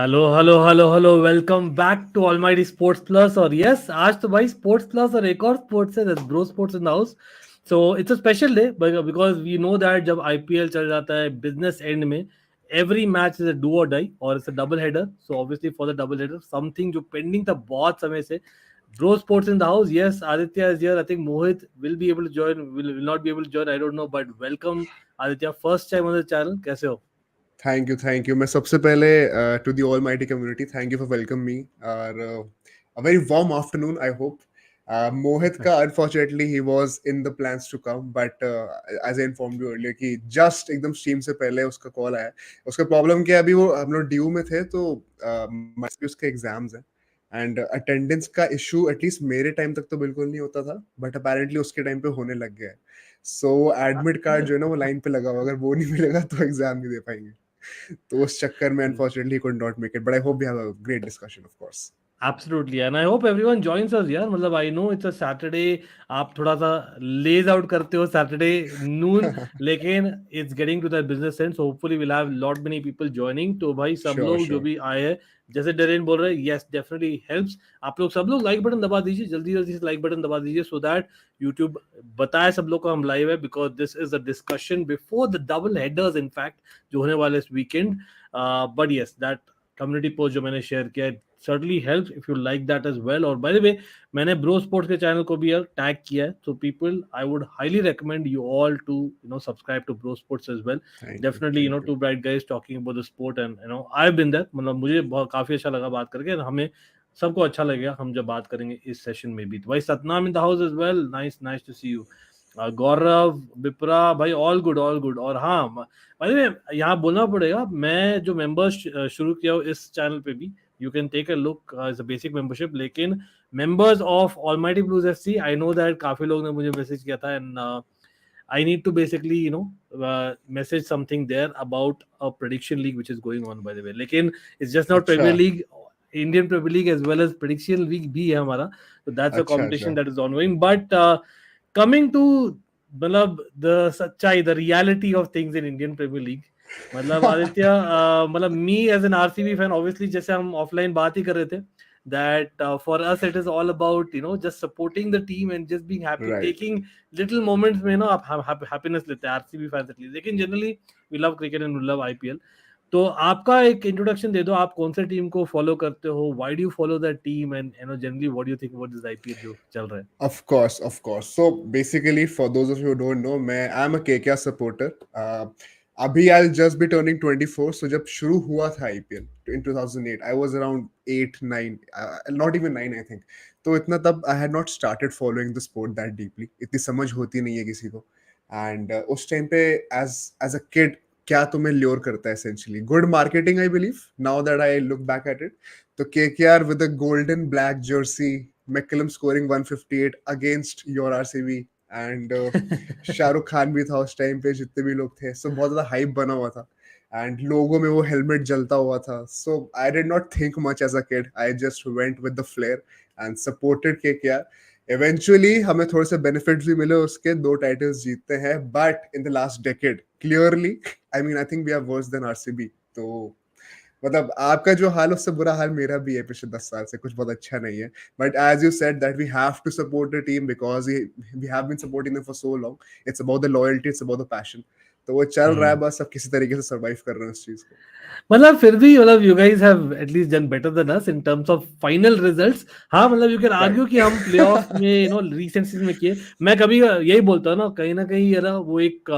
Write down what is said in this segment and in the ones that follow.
Hello hello hello hello welcome back to almighty sports plus. और yes, आज तो भाई स्पोर्ट्स प्लस और एक और स्पोर्ट्स है, bro sports in the house. So it's a special day because we know that जब IPL चल जाता है बिजनेस एंड में, every match is a do or die और it's a double header. So obviously for the double header something जो pending था बहुत समय से, bro sports in the house. Yes, Aditya is here. I think Mohit will be able to join, will not be able to join, I don't know, but welcome Aditya, first time on the channel. कैसे हो? Thank you, thank you. मैं सबसे पहले to the almighty community, thank you for welcome me और a very warm afternoon I hope. Mohit का unfortunately he was in the plans to come, but as I informed you earlier कि just एकदम stream से पहले उसका call आया। उसका problem क्या है, अभी वो हम लोग ड्यू में थे तो उसके एग्जाम्स हैं एंड अटेंडेंस का इशू एटलीस्ट मेरे टाइम तक तो बिल्कुल नहीं होता था, बट अपेरेंटली उसके टाइम पे होने लग गया है। सो एडमिट कार्ड जो है ना वो लाइन पे लगा हुआ, अगर वो नहीं मिलेगा तो एग्जाम नहीं दे पाएंगे। तो उस चक्कर में unfortunately he could not make it, but I hope we have a great discussion, of course. Absolutely, and I hope everyone joins us यार। मतलब I know it's a Saturday, आप थोड़ा सा लेज आउट करते हो सैटरडे नून, लेकिन it's getting to the business end, so hopefully we'll have lot many people joining। तो भाई सब Sure, लोग जो sure. भी आए हैं, जैसे डेरेन बोल रहे हैं, yes definitely helps। आप लोग सब लोग लाइक बटन दबा दीजिए, जल्दी जल्दी से लाइक बटन दबा दीजिए, so that YouTube बताए सब लोग को हम लाइव है, because this is a discussion before the double headers in fact जो होने वाले इस weekend। But yes, that community post जो मैंने शेयर किया है certainly helps if you like that as well। और by the way, मैंने ब्रो स्पोर्ट्स के चैनल को भी यार टैग किया है, so people I would highly recommend you all to subscribe to bro sports as well। Thank you, definitely thank you. two bright guys talking about the sport and I've been there। मतलब मुझे बहुत काफी अच्छा लगा बात करके, हमें सबको अच्छा लगेगा हम जब बात करेंगे इस सेशन में भी। तो भाई Satnam in the house as well, nice nice to see you. Gaurav, Vipra भाई, ऑल गुड ऑल गुड। और हाँ, भाई मैं यहाँ बोलना पड़ेगा, मैं जो मेंबर्स शुरू किया हूँ इस चैनल पे भी, you can take a look as a basic membership, लेकिन members of Almighty Blues FC, I know that काफी लोग ने मुझे मैसेज किया था, and I need to basically message something there about a prediction league which is going on by the way। लेकिन it's just not अच्छा, Premier League, Indian Premier League as well as prediction league भी है हमारा, so that's a अच्छा, competition अच्छा. that is ongoing। But coming to मतलब the सच्चाई, the reality of things in Indian Premier League, मतलब आदित्य, मतलब me as an RCB fan, obviously जैसे हम ऑफलाइन बात ही कर रहे थे, that for us it is all about just supporting the team and just being happy, Right. taking little moments में आप happiness लेते हैं आरसीबी फैंस एटलीस्ट, लेकिन generally we love cricket and we love IPL. तो आपका एक introduction दे दो, आप कौन से टीम को फॉलो करते हो, why do you follow that team, and generally what do you think about this IPL जो चल रहा है? Of course, of course. So basically, for those of you who don't know, I'm a KKR supporter. Abhi I'll just be turning 24. So जब शुरू हुआ था IPL in 2008, I was around 8, 9, not even 9, I think. तो इतना तब I had not started following the sport that deeply. इतनी समझ होती नहीं है किसी को. And उस टाइम पे as a kid क्या तुम्हें ल्योर करता है essentially? Good marketing, I believe. Now that I look back at it, तो KKR with a golden black jersey, McCallum scoring 158 against your RCB, and Shahrukh Khan भी था उस टाइम पे, जितने भी लोग थे, सो बहुत ज्यादा हाइप बना हुआ था एंड लोगों में वो हेलमेट जलता हुआ था। So I did not think much as a kid, I just went with the flair and supported KKR. Eventually हमें थोड़े से बेनिफिट्स भी मिले उसके, 2 टाइटल्स जीतते हैं, but in the last decade clearly I mean I think we are worse than RCB. तो मतलब आपका जो हाल, उससे बुरा हाल मेरा भी है पिछले 10 साल से, कुछ बहुत अच्छा नहीं है। But as you said that we have to support the team because we have been supporting them for so long. It's about the loyalty, it's about the passion. तो वो चल रहा है, बस अब किसी तरीके से सर्वाइव कर रहे हैं उस चीज को। मतलब फिर भी मतलब you guys have at least done better than us in terms of final results. हाँ मतलब यू कैन आर्ग्यू राइट। कि हम प्लेऑफ्स में रीसेंट सीजन में किए, मैं कभी यही बोलता हूँ ना कहीं यार वो एक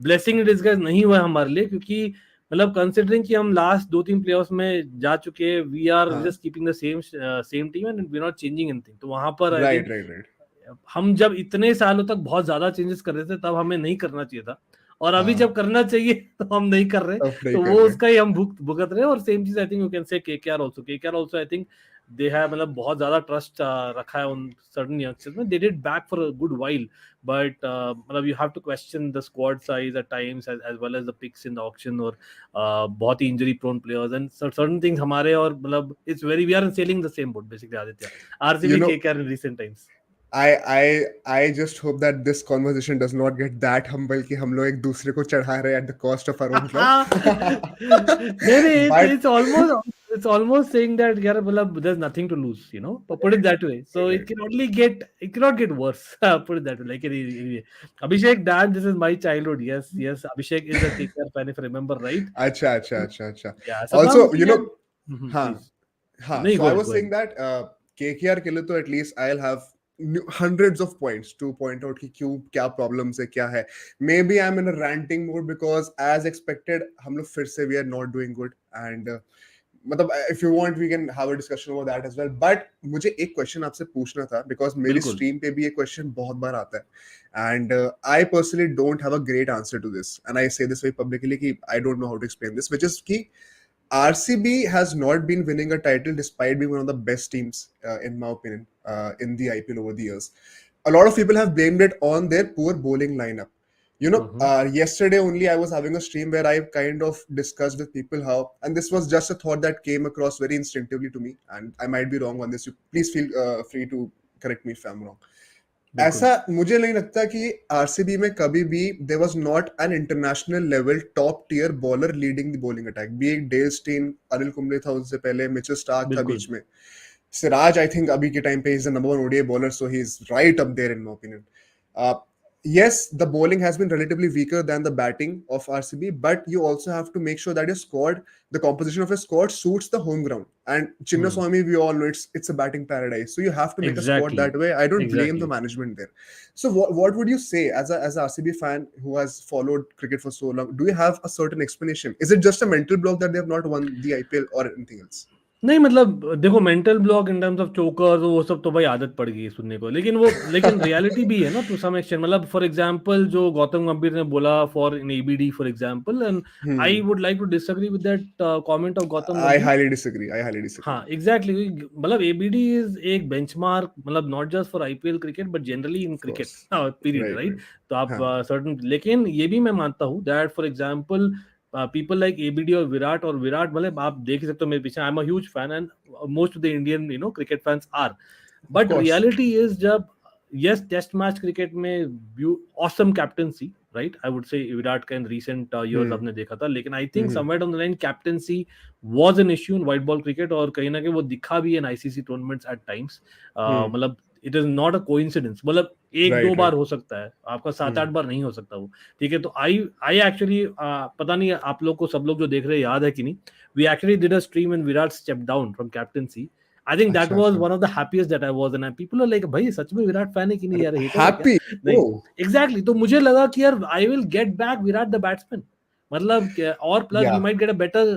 ब्लेसिंग इन डिस्गाइज नहीं हुआ है हमारे लिए, क्योंकि मतलब कंसिडरिंग कि हम लास्ट 2-3 प्लेऑफ्स में जा चुके हैं, वी आर हाँ, just keeping the same team and we are not changing anything. तो वहां पर I right, think right, right. हम जब इतने सालों तक बहुत ज्यादा चेंजेस कर रहे थे तब हमें नहीं करना चाहिए था, और अभी हाँ, जब करना चाहिए तो हम नहीं कर रहे, टफ नहीं तो कर वो रहे। उसका ही हम भुगत रहे हैं। और सेम चीज आई थिंक यू कैन से KKR also I think they have मतलब बहुत ज्यादा ट्रस्ट रखा है उन सर्टेन यंगस्टर्स में, they did back for a good while, but मतलब you have to question the squad size at times as well as the picks in the auction, और बहुत ही injury prone players and certain things हमारे, और मतलब it's very we are sailing the same boat basically Aditya, you RCB know KKR in recent times. I just hope that this conversation does not get that humble कि हम लोग एक दूसरे को चढ़ा रहे at the cost of our own club. नहीं नहीं, But it's almost saying that यार मतलब there's nothing to lose, you know, put it that way. So it cannot get worse. Put it that way. Like anyway. Abhishek, dad, this is my childhood. Yes, yes. Abhishek is a KKR fan if I remember right. अच्छा. Yeah. Satnam, Also, looking you at know, हाँ, please. हाँ. नहीं, So go I ahead, was go saying ahead. that KKR के लिए तो at least I'll have hundreds of points to point out कि क्यों क्या problems है क्या है. Maybe I'm in a ranting mode because as expected हम लोग फिर से we are not doing good and मतलब if you want we can have a discussion about that as well. But मुझे एक question आपसे पूछना था because मेरी बिल्कुल. stream पे भी ये question बहुत बार आता है and I personally don't have a great answer to this and I say this very publicly कि I don't know how to explain this, which is कि RCB has not been winning a title despite being one of the best teams, in my opinion, in the IPL over the years. A lot of people have blamed it on their poor bowling lineup. You know, yesterday only I was having a stream where I kind of discussed with people how, and this was just a thought that came across very instinctively to me, and I might be wrong on this. You please feel free to correct me if I'm wrong. बिल्कुल. ऐसा मुझे नहीं लगता कि RCB में कभी भी there was not an international level top tier bowler leading the bowling attack, be एक डेल स्टेन, अनिल कुंबले था उनसे पहले, मिचेल स्टार्क था बिल्कुल. बीच में, सिराज आई थिंक अभी के टाइम पे is the number one ODI bowler, so he is right up there in my opinion. Yes, the bowling has been relatively weaker than the batting of RCB, but you also have to make sure that your squad, the composition of your squad, suits the home ground. And Chinnaswamy, we all know it's a batting paradise, so you have to make a squad Exactly. that way. I don't blame the Exactly. management there. So, what would you say as a RCB fan who has followed cricket for so long? Do you have a certain explanation? Is it just a mental block that they have not won the IPL or anything else? नहीं मतलब देखो, mental block in terms of chokers वो सब तो भाई आदत पड़ गई है सुनने को, लेकिन रियलिटी भी है ना टू सम एक्सटेंट. मतलब फॉर एग्जांपल जो गौतम गंभीर ने बोला for in ABD for example, and I would like to disagree with that comment of Gautam I Gambhir. highly disagree. I highly disagree. हाँ एग्जैक्टली, मतलब एबीडी इज एक बेंचमार्क, मतलब not just for IPL cricket but generally in Of cricket course. Period, Right, right. right. तो आप हाँ. Certain, लेकिन ये भी मैं मानता हूँ that for example people like ABD or Virat, मतलब आप देख ही सकते हो मेरे पीछे, आई am a huge fan and most of the Indian cricket fans are, Of but course. reality is जब yes टेस्ट मैच क्रिकेट में awesome captaincy, right, I would say Virat का in recent years आपने देखा था, लेकिन I think somewhere down the line captaincy was an issue in white ball cricket, और कहीं ना कहीं वो दिखा भी है in ICC tournaments at times. मतलब it is not a coincidence, मतलब एक दो Right, बार right. हो सकता है, आपका 7-8 बार नहीं हो सकता वो, ठीक है. तो आई एक्चुअली पता नहीं आप लोग को, सब लोग जो देख रहे हैं याद है कि नहीं, we actually did a stream when Virat step down from captaincy. I think that अच्छा वाज अच्छा. One of the happiest that I was, and people are like भाई सच में विराट फैन है कि नहीं यार, हेटर है क्या. Happy. नहीं Oh. एग्जैक्टली, तो मुझे लगा कि यार I will get back Virat the batsman, मतलब और plus we Yeah. Might get a better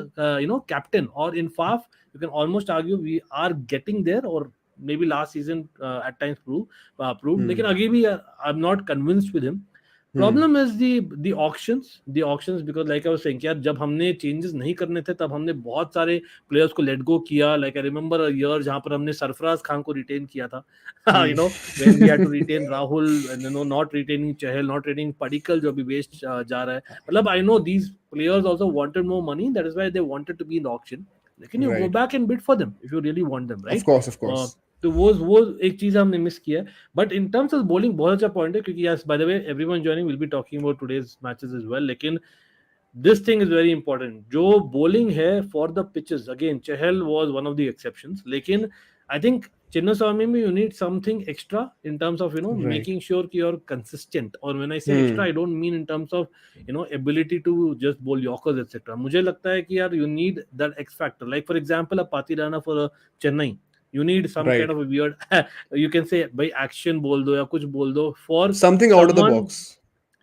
captain, और in Faf you can almost argue we are getting there, or maybe last season at times proved. लेकिन अभी भी I'm not convinced with him. Problem is the auctions, because like I was saying कि यार जब हमने changes नहीं करने थे तब हमने बहुत सारे players को let go किया. Like I remember a year जहाँ पर हमने सरफराज खान को retain किया था, when we had to retain Rahul, and not retaining Chahal, not retaining Padikkal जो अभी waste जा रहा है. मतलब I know these players also wanted more money, that is why they wanted to be in the auction. लेकिन you go Right. back and bid for them if you really want them, Of right? course, of course. तो वो एक चीज हमने miss किया है. But in terms of bowling बहुत अच्छा पॉइंट है, क्योंकि yes by the way everyone joining will be talking about today's matches as well, लेकिन this thing is very important. जो बॉलिंग है for the pitches, again Chahal was one of the exceptions, लेकिन I think Chinnaswamy में you need something extra in terms of Right. making sure कि you're consistent. और when I say extra, I don't mean in terms of ability to just bowl yorkers etc. मुझे लगता है कि यार you need that X factor. Like for example, a Pati Rana for Chennai, you need some Right. kind of a weird you can say भाई action बोल दो या कुछ बोल दो for Something out of the someone. box.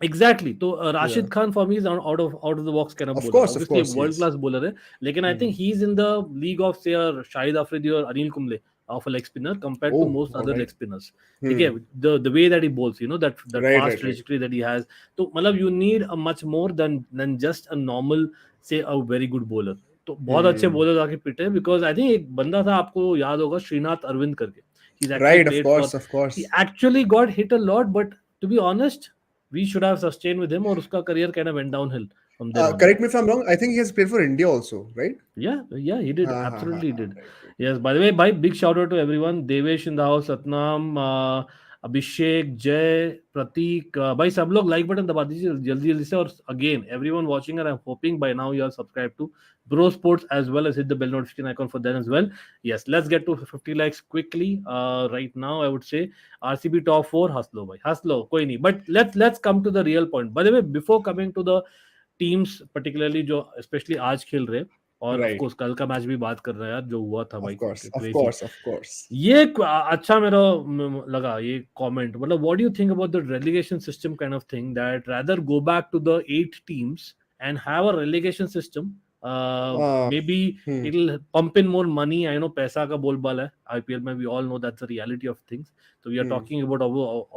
Exactly तो Yeah. Rashid Khan for me is out of the box can Of bowler, course, of obviously course, world yes. Class bowler है, लेकिन I think he is in the league of से शाहिद अफरीदी और Anil Kumble of a leg spinner compared to Oh, most all other leg right. Spinners. ठीक है, the way that he bowls, that Right, fast right, right. Trajectory that he has. तो मतलब you need a much more than just a normal से a very good bowler. तो बहुत अच्छे bowler आके पिटे, बिकॉज आई थिंक एक बंदा था, आपको याद होगा, श्रीनाथ अरविंद करके, he actually Right, of played for, course, of he course. actually got hit a lot, but to be honest we should have sustained with him, और उसका career kind of went downhill from then on. Correct me if I'm wrong. I think he has played for India also, right? Yeah, he did, absolutely Ha. did. Right, right. Yes, by the way, big shout out to everyone. Devesh in the house, Satnam, अभिषेक, जय, प्रतीक, भाई सब लोग like button दबा दीजिए जल्दी जल्दी से. और again everyone watching, and I am hoping by now you are subscribed to Bro Sports as well as hit the bell notification icon for them as well. Yes, let's get to 50 likes quickly. Right now, I would say RCB top 4. हंस लो भाई, हंस लो, कोई नहीं. But let's come to the real point. By the way, before coming to the teams particularly जो especially आज खेल रहे, और ऑफ Right. कोर्स कल का मैच भी बात कर रहे हैं यार, जो हुआ था भाई Of course, of crazy. course, of course. ये अच्छा मेरा लगा ये कमेंट. मतलब what do you think about the relegation system kind of thing, that rather go back to the 8 teams and have a relegation system. Maybe Hmm, it'll pump in more money. I know पैसा का बोलबाल है IPL में, we all know that's the reality of things. So we are hmm, talking about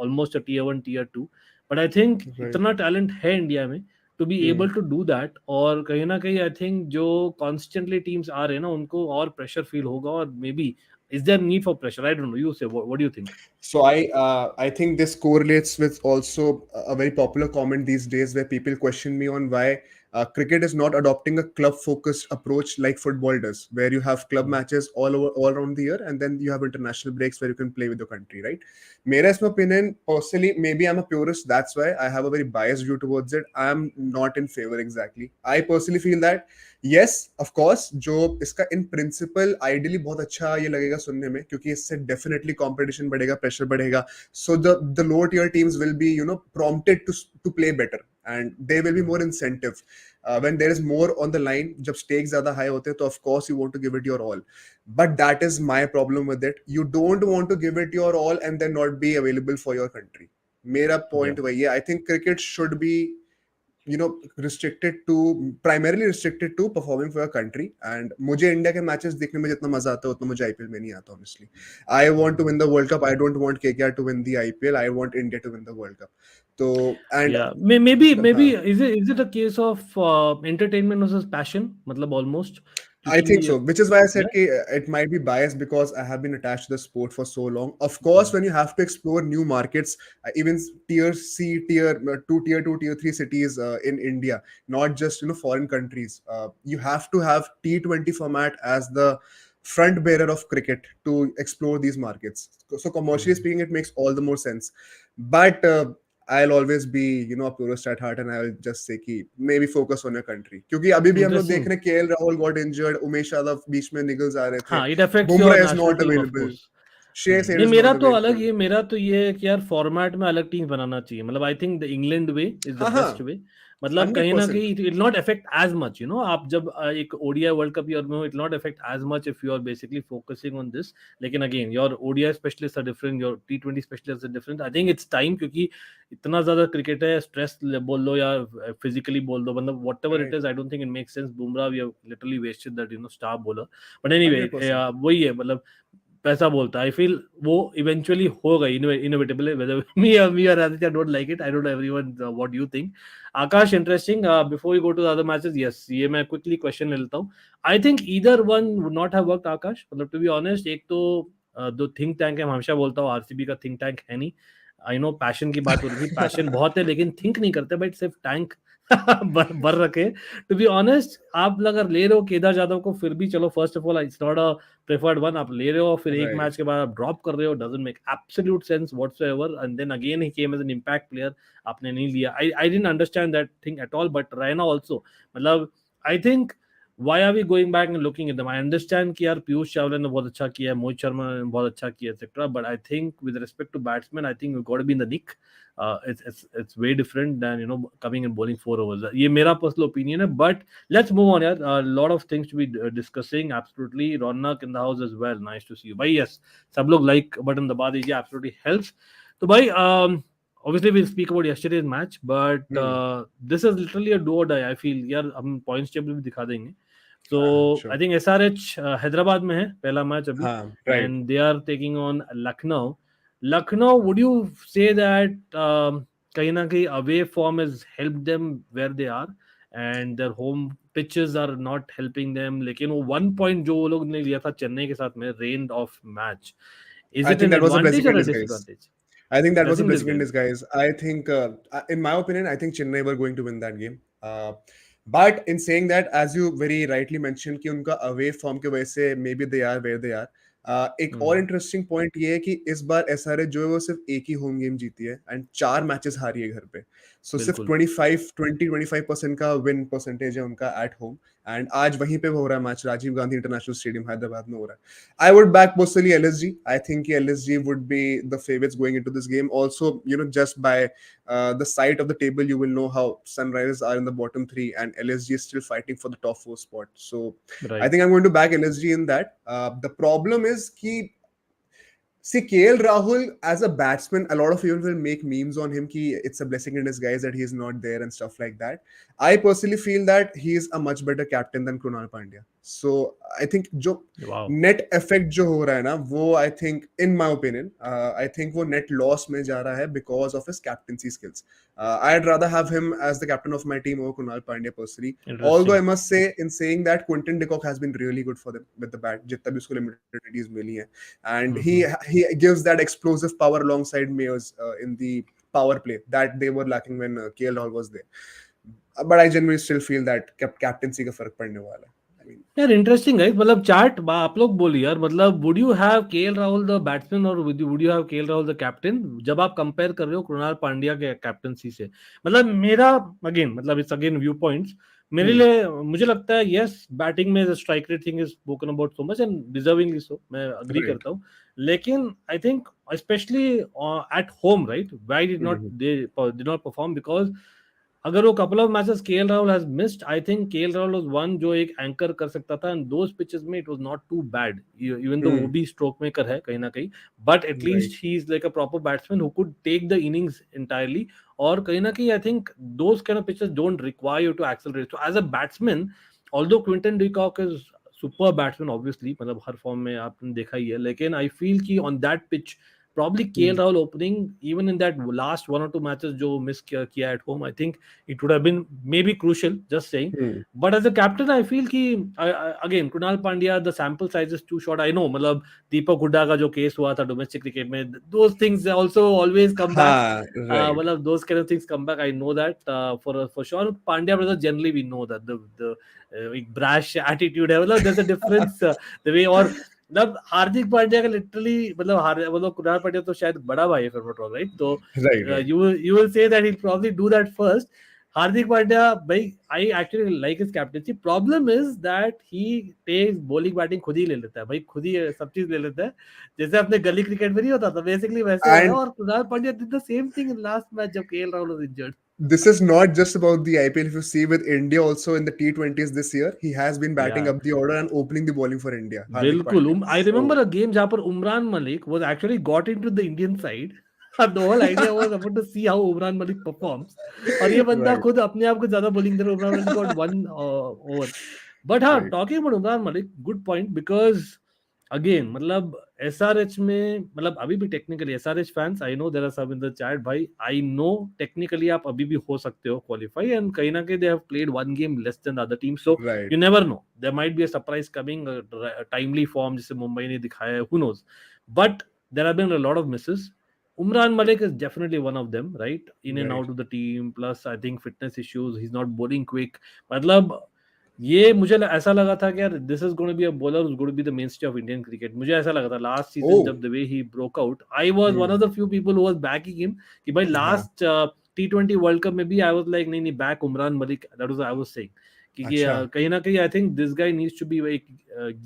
almost a tier 1 tier 2, but I think right. इतना talent है India में to be Hmm. able to do that. और कहीं ना कहीं I think जो constantly teams आ रहे हैं ना, उनको और pressure feel होगा. और maybe is there need for pressure? I don't know. You say, what do you think? So I think this correlates with also a very popular comment these days where people question me on why cricket is not adopting a club focused approach like football does, where you have club Hmm. matches all around the year and then you have international breaks where you can play with your country, right? Mera is my opinion personally. Maybe I'm a purist, that's why I have a very biased view towards it. I'm not in favor exactly. I personally feel that yes, of course, जो इसका in principle ideally बहुत अच्छा ये लगेगा सुनने में, क्योंकि इससे डेफिनेटली कंपटीशन बढ़ेगा, प्रेशर बढ़ेगा. So the lower tier teams will be prompted to play better and there will be more incentive when there is more on the line. जब stakes ज्यादा high होते हैं तो of course you want to give it your all, but that is my problem with it. You don't want to give it your all and then not be available for your country. मेरा Yeah. point वही है. I think cricket should be restricted to, primarily restricted to performing for your country. And मुझे India के matches देखने में जितना मजा आता है उतना मुझे आईपीएल में नहीं आता honestly. I want to win the World Cup. I don't want KKR to win the IPL. I want India to win the World Cup. So and Yeah, maybe हाँ, is it a case of entertainment versus passion? मतलब almost, I think क्योंकि so, which is why I said yeah. it might be biased because I have been attached to the sport for so long. Of course, when you have to explore new markets, even tier C, tier 3 cities in India, not just foreign countries, you have to have T20 format as the front bearer of cricket to explore these markets. So commercially Hmm. speaking, it makes all the more sense. But I'll always be a purist at heart and I'll just say कि maybe focus on your country, क्योंकि अभी भी हम लोग देख Interesting. रहे हैं KL Rahul got injured, Umesh Yadav बीच में निकल जा रहे थे, हाँ, it affects your Bumrah is national not team of available, course. Shreyas नहीं, Iyer is मेरा not तो अलग available. ये मेरा तो ये है कि यार फॉर्मेट में अलग टीम बनाना चाहिए. मतलब I think the England way is the हाँ बेस्ट हाँ, वे. मतलब कहीं ना 100%. कहीं it not affect as much. आप जब एक ओडीआई वर्ल्ड कप ईयर में हो, it not affect as much if you are basically focusing on this. लेकिन again your ODI specialist are different, your टी20 specialist are different. I think it's time, क्योंकि इतना ज्यादा क्रिकेट है. Stress बोल लो या फिजिकली बोल दो, मतलब whatever it Right, is, I don't think it make sense. Bumrah we have literally wasted that star bowler. But anyway 100%. वही है. मतलब पैसा बोलता है. आई फील वो इवेंचुअली होगा, इनोवेटेबल. वेदर मी और Aditya don't like it, I don't know everyone what you think. Aakash, interesting. Before you go to the other matches, yes, ये मैं क्विकली क्वेश्चन ले लेता हूँ. I think either one would not have worked Akash. मतलब to be honest, एक तो दो think tank है. मैं हमेशा बोलता हूँ आरसीबी का थिंक टैंक है नहीं. आई नो पैशन की बात हो रही थी, पैशन बहुत है लेकिन थिंक नहीं करते, बट सिर्फ टैंक भर रखे. टू बी ऑनेस्ट, आप अगर ले रहे हो केदार जाधव को, फिर भी चलो, first of all it's not a preferred one. आप ले रहे हो, फिर एक Right, मैच के बाद आप ड्रॉप कर रहे हो, doesn't make absolute sense whatsoever. And then again he came as an impact player. आपने नहीं लिया. I didn't understand that thing at all. But Raina also, मतलब I think why are we going back and looking at them? I understand कि यार पीयूष चावला ने बहुत अच्छा किया है, मोहित शर्मा ने बहुत अच्छा किया, etc. But I think with respect to batsmen, I think we've got to be in the nick. It's way different than coming and bowling 4 overs. ये मेरा personal opinion है. But let's move on यार. A lot of things to be discussing. Absolutely. Ronak in the house as well. Nice to see you. भाई yes, सब लोग like button दबा दीजिए. Absolutely helps. तो भाई obviously we'll speak about yesterday's match, but hmm, this is literally a do or die. I feel यार हम points table भी दिखा देंगे. So I sure, think SRH Hyderabad में है पहला मैच अभी, हाँ, right. and they are taking on Lucknow. Lucknow, would you say that कहीं ना कहीं away form has helped them where they are, and their home pitches are not helping them? लेकिन वो 1 point जो वो लोग ने लिया था चेन्नई के साथ में, rained off match. Is I it think an that was a advantage blessing or in a disguise. disadvantage? I think that was a Blessing blessing in disguise. disguise. I think, in my opinion, I think Chennai were going to win that game. But in saying that, as you very rightly mentioned, कि उनका away form के वजह से maybe they are where they are. एक और interesting point ये है कि इस बार एसआरएच जो है वो सिर्फ एक ही होम गेम जीती है एंड 4 मैचेस हारी है घर पे. सो सिर्फ बिल्कुल 25% का विन परसेंटेज है उनका एट होम. एंड आज वहीं पे हो रहा है match, Rajiv Gandhi international stadium Hyderabad में हो रहा है. I would back personally LSG. I think LSG would be the favourites going into this game also. You know, just by the side of the table you will know how Sunrisers are in the bottom 3 and LSG is still fighting for the top 4 spot. So I right. think I'm going to back LSG in that. The problem is ki, see, KL Rahul as a batsman, a lot of people will make memes on him ki it's a blessing in disguise that he is not there and stuff like that. I personally feel that he is a much better captain than Krunal Pandya. So I think जो wow. net effect जो हो रहा है ना, वो I think in my opinion, I think वो net loss में जा रहा है because of his captaincy skills. I'd rather have him as the captain of my team over Krunal Pandya personally. Although I interesting. must say, in saying that, Quinton de Kock has been really good for them with the bat. जितना भी उसको limited duties मिली हैं, and he gives that explosive power alongside Mayers in the power play that they were lacking when KL Rahul was there. But I genuinely still feel that captaincy का फर्क पड़ने वाला है. I mean, यार interesting है. मतलब chart आप लोग बोलिए यार. मतलब would you have KL Rahul the batsman और would you have KL Rahul the captain जब आप कंपेयर कर रहे हो कृणाल पांड्या के कैप्टनसी से? मतलब मेरा अगेन, मतलब इट्स अगेन व्यू पॉइंट्स. मेरे लिए मुझे लगता है यस, बैटिंग में strike rate thing is spoken about so much and deservingly so, मैं अग्री right. करता हूँ. लेकिन I think specially at home, right, why did not perform? Because अगर वो couple of matches KL Rahul has missed, I think KL Rahul was one जो एक anchor कर सकता था, एंड दोस पिचेस में it was not too bad, even though वो भी स्ट्रोक मेकर है कहीं ना कहीं, but Right. At least he is like a proper batsman who could take the innings entirely. और कहीं ना कहीं I think those kind of pitches don't require you to accelerate. So as a batsman, although Quinton de Kock is super batsman obviously, मतलब हर form में आपने देखा ही है, लेकिन आई फील कि on that pitch probably KL Rahul opening, even in that last one or two matches जो miss किया at home, I think it would have been maybe crucial, just saying. But as a captain, I feel कि again Krunal Pandya, the sample size is too short. I know, मतलब दीपक हुड्डा का जो case हुआ था domestic cricket में, those things also always come back. हाँ, right. मतलब those kind of things come back. I know that for sure. Pandya brothers generally we know that the एक brash attitude है, मतलब there's a difference the way. और मतलब हार्दिक पांड्या का literally, मतलब कुणाल पांड्या तो शायद बड़ा भाई है फिर नॉट राइट, तो Right, right. you will say that he'll probably do that first. Hardik Pandya भाई, I actually like his captaincy. Problem is that he takes bowling batting खुद ही ले लेता है भाई, खुद ही सब चीज ले लेता है, जैसे अपने गली क्रिकेट में नहीं होता था, बेसिकली वैसे हो रहा है. And और Kunal Pandya did the same thing in last match जब KL Rahul was injured. this is not just about the IPL. If you see with India also in the T20s this year, he has been batting या up the order and opening the bowling for India. Hardik बिल्कुल. Pandya. I So remember a game जहां पर Umran Malik was actually got into the Indian side. The whole idea was about to see how Umran Malik performs. और ये बंदा right, खुद अपने आप को ज्यादा bowling दे रहा है. Umran Malik got one over. But हाँ, right, talking about Umran Malik, good point, because again, मतलब SRH में, मतलब अभी भी technically SRH fans, I know there are some in the chat भाई, आई नो टेक्निकली आप अभी भी हो सकते हो क्वालिफाई, एंड कहीं ना कहीं they have played one game less than the other team, so right. you never know, there might be a surprise coming, a timely form जिसे मुंबई ने दिखाया है, who knows. But there have been a lot of misses. Umran Malik is definitely one of them, right? In and Right. out of the team, plus I think fitness issues, he's not bowling quick. मतलब ये मुझे ऐसा लगा था कि यार this is going to be a bowler who's going to be the mainstay of Indian cricket. मुझे ऐसा लगा था लास्ट सीजन Oh. जब the way he broke out, I was one of the few people who was backing him कि भाई हाँ. Last T20 world cup में भी I was like नहीं back Umran Malik, that was I was saying कि अच्छा. कहीं ना कहीं I think this guy needs to be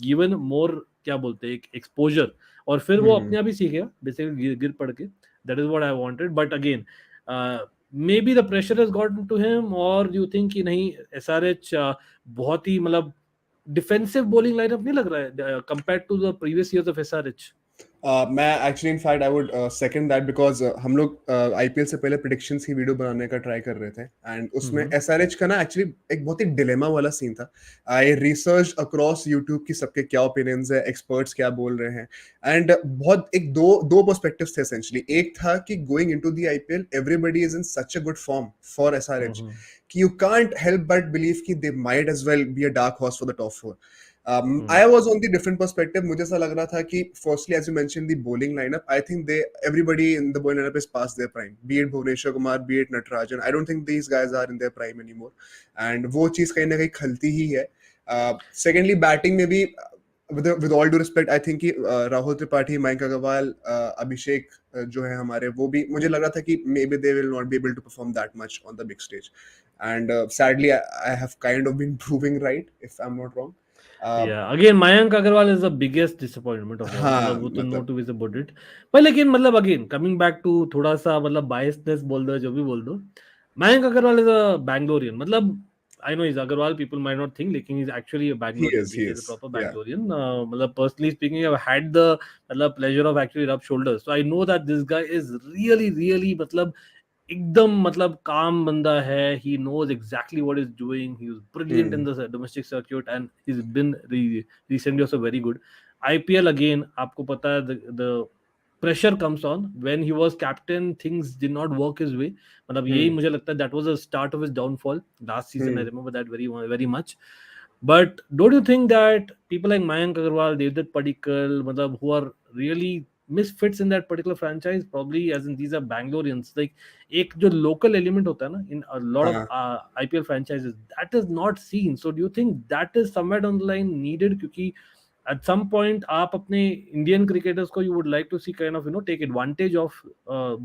given more, क्या बोलते हैं, एक एक्सपोजर, और फिर वो अपने आप ही सीख गया बेसिकली गिर पड़ के. That is what I wanted. But again maybe the pressure has gotten to him, और यू थिंक कि नहीं एसआरएच बहुत ही मतलब डिफेंसिव बॉलिंग लाइनअप नहीं लग रहा है compared to the previous years of SRH? मैं actually in fact I would second that because हम लोग आईपीएल से पहले प्रिडिक्शंस की वीडियो बनाने का ट्राई कर रहे थे एंड उसमें एसआरएच का ना एक्चुअली एक बहुत ही डिलेमा वाला सीन था. आई रिसर्च अक्रॉस यूट्यूब की सबके क्या ओपिनियंस है, एक्सपर्ट्स क्या बोल रहे हैं, एंड बहुत एक दो पर्सपेक्टिव्स थे एसेंशियली. एक था कि going into the IPL everybody is in such a good form for SRH कि you can't help but believe कि they might as well be a dark horse for the top 4. I was on the different perspective. मुझे ऐसा लग रहा था कि firstly, as you mentioned, the bowling lineup, I think everybody in the bowling lineup is past their prime. Be it Bhuvneshwar Kumar, be it Natarajan. I don't think these guys are in their prime anymore. And वो चीज कहीं ना कहीं खलती ही है. Secondly, batting में भी with all due respect, I think कि राहुल त्रिपाठी, मयंक अग्रवाल, अभिषेक जो है हमारे, वो भी मुझे लग रहा था कि maybe they will not be able to perform that much on the big stage, and sadly I have kind of been proving right, if I'm not wrong. Yeah, again Mayank Agarwal is the biggest disappointment of all. हाँ, मतलब वो तो no मतलब two ways about it. पर लेकिन मतलब again coming back to थोड़ा सा मतलब biasness बोल दो जो भी बोल दो, Mayank Agarwal is a Bangalorean. मतलब I know he's Agarwal, people might not think, लेकिन he's actually a Bangalorean. he He's a is, proper yeah. Bangalorean. मतलब personally speaking, I've had the मतलब pleasure of actually rub shoulders. So I know that this guy is really मतलब एकदम मतलब काम बंदा है. He knows exactly what he's doing. He was brilliant in Hmm. the domestic circuit and he's been recently also very good. IPL again, आपको पता है the pressure comes on when he was captain. Things did not work his way. मतलब यही Hmm. मुझे लगता है that was the start of his downfall last season. I Hmm. remember that very much. But don't you think that people like Mayank Agarwal, Devdutt Padikkal, मतलब who are really misfits in that particular franchise, probably as in these are Bangaloreans, like एक जो local element होता है ना in a lot of हाँ. IPL franchises, that is not seen. So do you think that is somewhere down the line needed? क्योंकि at some point आप अपने Indian cricketers को you would like to see kind of take advantage of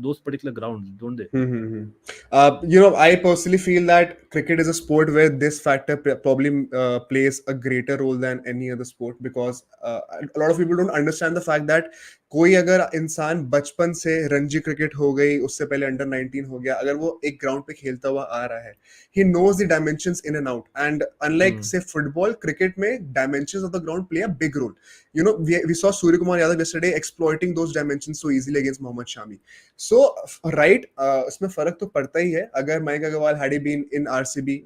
those particular grounds, don't they? Mm-hmm. I personally feel that cricket is a sport where this factor probably plays a greater role than any other sport, because a lot of people don't understand the fact that कोई अगर इंसान बचपन से Ranji cricket हो गई, उससे पहले under 19 हो गया, अगर वो एक ग्राउंड पे खेलता हुआ आ रहा है, he knows the dimensions in and out, and unlike Hmm. say football, cricket में dimensions of the ground play a big role. We saw Surya Kumar Yadav yesterday exploiting those dimensions so easily against Mohammad Shami. So right, इसमें फर्क तो पड़ता ही है. अगर Mayank Agarwal had he been in RCB,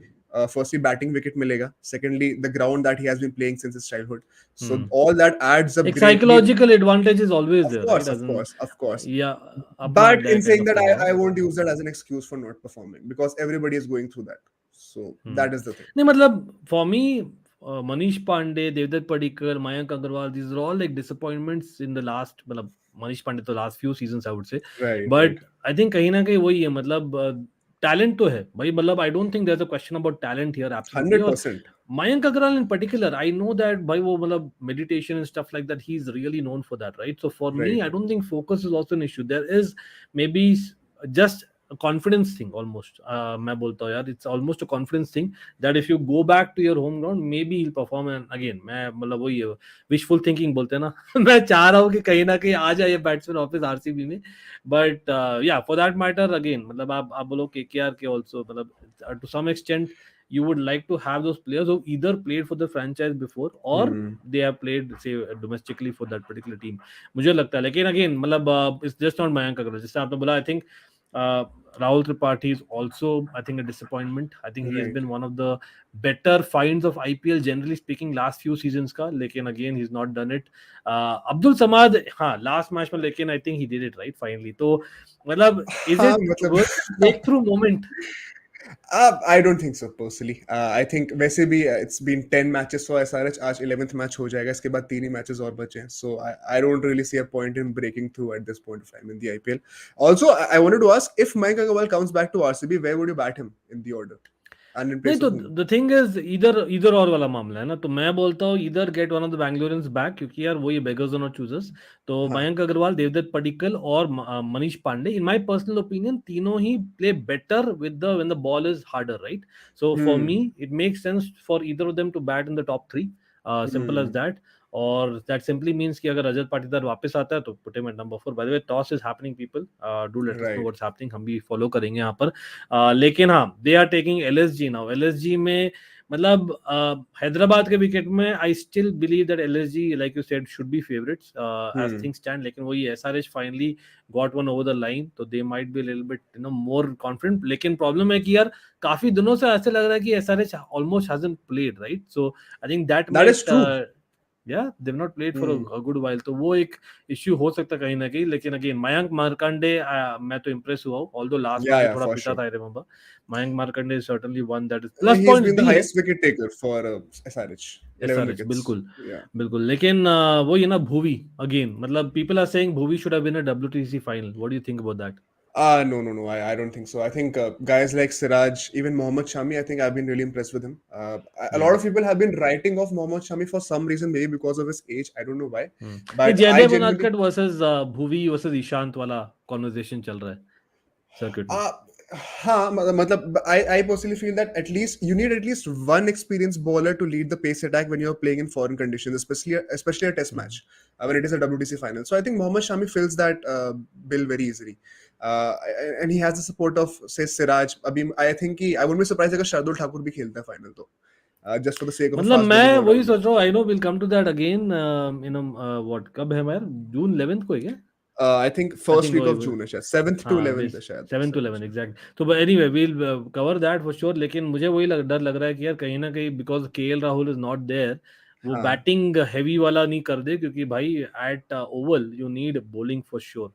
firstly batting wicket मिलेगा, secondly the ground that he has been playing since his childhood, so Hmm. all that adds up Like greatly. psychological advantage is always Of there, right? course, As of in, course, of course. yeah, अपना But in अड्डा kind saying of that, thing, I won't use that as an excuse for not performing, because everybody is going through that. So that is the thing. नहीं मतलब for me, Manish Pandey, Devdutt Padikkal, Mayank Agarwal, these are all like disappointments in the last मतलब Manish Pandey तो last few seasons I would say, Right, right. but I think कहीं ना कहीं वही है मतलब talent तो है भाई, मतलब I don't think there's a question about talent here absolutely. और 100%. Mayank Agarwal in particular, I know that भाई वो मतलब meditation and stuff like that, he's really known for that, right? So for me, Right. I don't think focus is also an issue. There is maybe just a confidence thing almost. मैं बोलता हूँ यार, it's almost a confidence thing that if you go back to your home ground, maybe he'll perform. And again, मैं मतलब वही है, wishful thinking बोलते हैं ना. मैं चाह रहा हूँ कि कहीं ना कहीं आ जाए ये बैट्समैन वापस आरसीबी में, बट या फॉर दैट मैटर अगेन मतलब आप बोलो केकेआर के ऑल्सो मतलब to some extent you would like to have those players who either played for the franchise before or Hmm. they have played say domestically for that particular team. मुझे लगता है, लेकिन again मतलब it's just not Mayank Agarwal जैसे आपने बोला. I think Rahul Tripathi is also, I think, a disappointment. I think he has Right. been one of the better finds of IPL, generally speaking, last few seasons का. लेकिन again, he's not done it. Abdul Samad, हाँ, last match में, लेकिन I think he did it right finally. तो मतलब, is हाँ, it मतलब worth breakthrough moment? I don't think so personally. I think वैसे भी it's been 10 matches for SRH. आज 11th match हो जाएगा, इसके बाद 3 ही matches और बचे हैं. So I don't really see a point in breaking through at this point of time in the IPL. Also, I wanted to ask, if Mayank Agarwal comes back to RCB, where would you bat him in the order? And in नहीं place तो of whom? The thing is इधर और वाला मामला है ना. तो मैं बोलता हूँ इधर get one of the Bangaloreans back, क्योंकि यार वही बेगर्स और चूजर्स. तो हाँ. मयंक अग्रवाल, देवदत्त पडिक्कल और Manish Pandey, in my personal opinion, तीनों ही play better with the when the ball is harder, right? So for me Hmm. It makes sense for either of them to bat in the top three. Simple as Hmm. That. और that simply means कि अगर रजत पाटीदार वापस आता है तो put him at number 4. By the way, toss is happening people, do let us know Right. What's happening, हम भी follow करेंगे यहाँ पर. लेकिन हाँ, they are taking LSG now. LSG में मतलब हैदराबाद के विकेट में I still believe that LSG, like you said, should be favourites as Hmm. Things stand. लेकिन वही SRH finally got one over the line, तो they might be little bit more confident. लेकिन problem है कि यार काफी दिनों से ऐसे लग रहा है कि SRH almost hasn't played, right? So I think that That is might, true. या they've not played for Hmm. a good while. तो वो एक इश्यू हो सकता है कहीं ना कहीं. लेकिन अगेन मयंक मार्कंडे, मैं तो इम्प्रेस हुआ हूँ, ऑल्दो लास्ट मैच Yeah, में yeah, थोड़ा for पिटा sure. था, I remember. Mayank Markande is certainly one that is plus He's points been the भी है. highest wicket taker for SRH. 11 SRH wickets. बिल्कुल Yeah. बिल्कुल. लेकिन वो ये ना भुवी, अगेन मतलब people are saying Bhuvi should have been a WTC final. What do you think about that? No. I don't think so. I think guys like Siraj, even Mohammad Shami, I think I've been really impressed with him. A lot Hmm. of people have been writing off Mohammad Shami for some reason, maybe because of his age. I don't know why, ये but I Jaydev genuinely Unadkat versus Bhuvi versus Ishant वाला conversation चल रहा है circuit में. Uh, I personally feel that at least you need at least one experienced bowler to lead the pace attack when you're playing in foreign conditions, especially a test match when it is a WTC final. So I think Mohammad Shami fills that bill very easily, and he has the support of say Siraj. I wouldn't be surprised if Shardul Thakur भी खेलता है final तो, just for the sake of a मतलब fast bowling मैं all वही rounder. सोच रहा हूँ. I know will come to that again. What कब है यार, जून 11th को है क्या? I think I first think week वही of June है शायद 7th to हाँ 11th दिस है शायद 7 to 11 SRH. एग्जैक्ट. तो anyway we'll cover that for sure. लेकिन मुझे वही डर लग रहा है कि यार कहीं ना कहीं because KL Rahul is not there, वो हाँ. बैटिंग हैवी वाला नहीं कर दे, क्योंकि भाई at Oval you need bowling for sure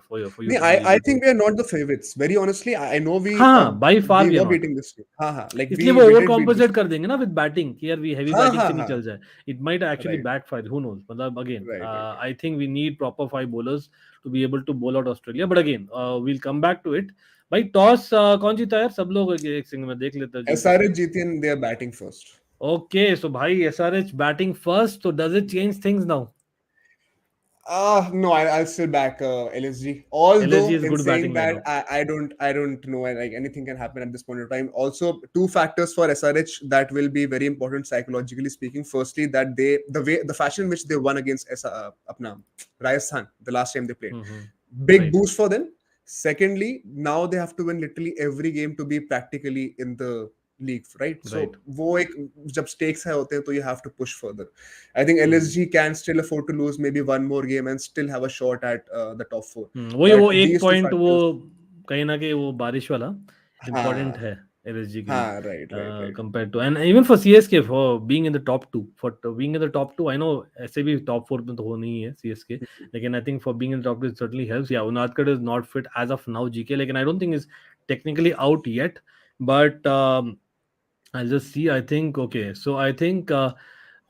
for you No, to be I able think to. we are not the favorites. Very honestly, I know हाँ by far we we are were not. beating this team. हाँ, like इसलिए वो we over did beat this composite team. कर देंगे ना with batting कि यार we heavy batting से नहीं चल हाँ. जाए. It might actually Right, backfire, who knows. मतलब again right. I think we need proper 5 bowlers to be able to bowl out Australia. But again we'll come back to it. भाई toss कौन जीता यार? सब लोग एक सिंग में देख लेते हैं जल्दी से. SRH जीती and they are batting first. Okay so भाई एसआरएच बैटिंग फर्स्ट, तो does it change things now? No, I'll still back LSG. Although LSG is in good saying batting that, lineup. I don't know, like anything can happen at this point in time. Also, two factors for SRH that will be very important psychologically speaking. Firstly, that the fashion in which they won against Apna Rajasthan the last time they played, big right. boost for them. Secondly, now they have to win literally every game to be practically in the league, right? So right. वो एक जब stakes high होते हैं तो you have to push further. I think LSG can still afford to lose maybe one more game and still have a shot at the top four. वही But वो एक these two point वो factors, कहीं ना कहीं वो बारिश वाला इम्पोर्टेंट हाँ, है एलएसजी के लिए हाँ, right. Compare to. And even for CSK for being in the top two, for being in the top two. I know ऐसे भी टॉप फोर में तो हो नहीं है सीएसके, लेकिन I think for being in the top two it certainly helps. या Unadkat is not fit as of now GK, लेकिन I don't think is technically out yet. But I'll just see. I think okay. So I think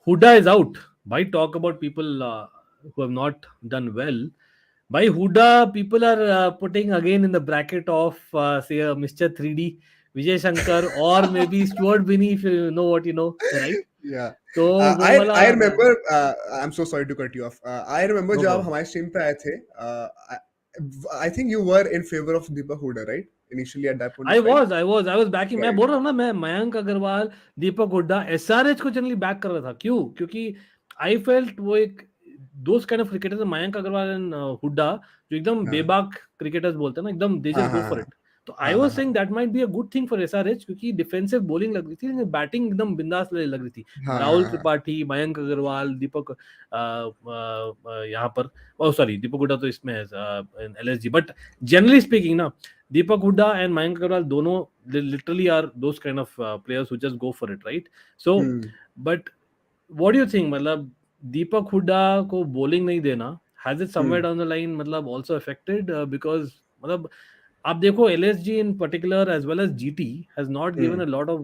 Huda is out. By talk about people who have not done well. By Huda, people are putting again in the bracket of say Mr. 3D, Vijay Shankar, or maybe Stuart Binney, if you know what you know, right? Yeah. So वो वाला I remember, I'm so sorry to cut you off. I remember no जब आप problem. हमारे stream पे आए थे, I think you were in favor of Deepak Huda, right? Initially at that point I of time. was backing. मैं Right. बोल रहा हूँ ना, मैं मयंक अग्रवाल, दीपक हुड्डा, एसआरएच को जनरली बैक कर रहा था. क्यों? क्योंकि आई फेल्ट वो एक those kind of cricketers, Mayank Agarwal and Hooda, जो एकदम हाँ, बेबाक क्रिकेटर्स बोलते हैं ना, एकदम दे हाँ, जस्ट गो हाँ, फॉर हाँ, इट. तो आई वाज हाँ, saying that might be a good thing for SRH, क्योंकि डिफेंसिव बॉलिंग लग रही थी, लेकिन बैटिंग एकदम बिंदास लग रही थी. हाँ, राहुल हाँ, त्रिपाठी, मयंक अग्रवाल, दीपक यहाँ पर, ओ सॉरी दीपक हुड्डा तो इसमें है एलएसजी. बट जनरली स्पीकिंग ना, Deepak Huda and Mayank Agarwal दोनों they literally are those kind of players who just go for it, right? So, but what do you think? मतलब दीपक हुड्डा को bowling नहीं देना, has it somewhere down the line मतलब also affected because मतलब आप देखो LSG in particular as well as GT has not given a lot of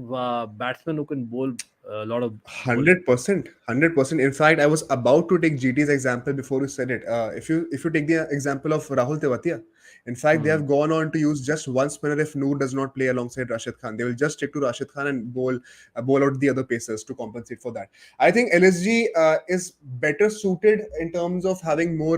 batsmen who can bowl a lot of bowling. 100%, 100%. In fact, I was about to take GT's example before you said it. If you take the example of Rahul Tewatia, in fact, they have gone on to use just one spinner if Noor does not play alongside Rashid Khan. They will just stick to Rashid Khan and bowl out the other pacers to compensate for that. I think LSG is better suited in terms of having more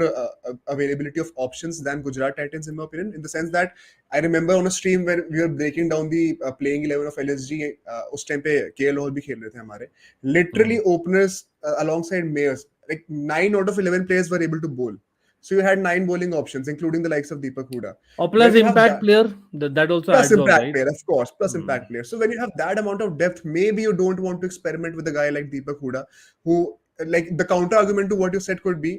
availability of options than Gujarat Titans, in my opinion, in the sense that I remember on a stream when we were breaking down the playing 11 of LSG, उस time पे KL Rahul भी खेल रहे थे हमारे. Literally openers alongside Mayers, like 9 out of 11 players were able to bowl. So you had 9 bowling options, including the likes of Deepak Huda. Or When plus you have impact that, player, that also plus adds on, impact right? player, of course, plus impact player. So when you have that amount of depth, maybe you don't want to experiment with a guy like Deepak Huda, who, like, the counter argument to what you said could be,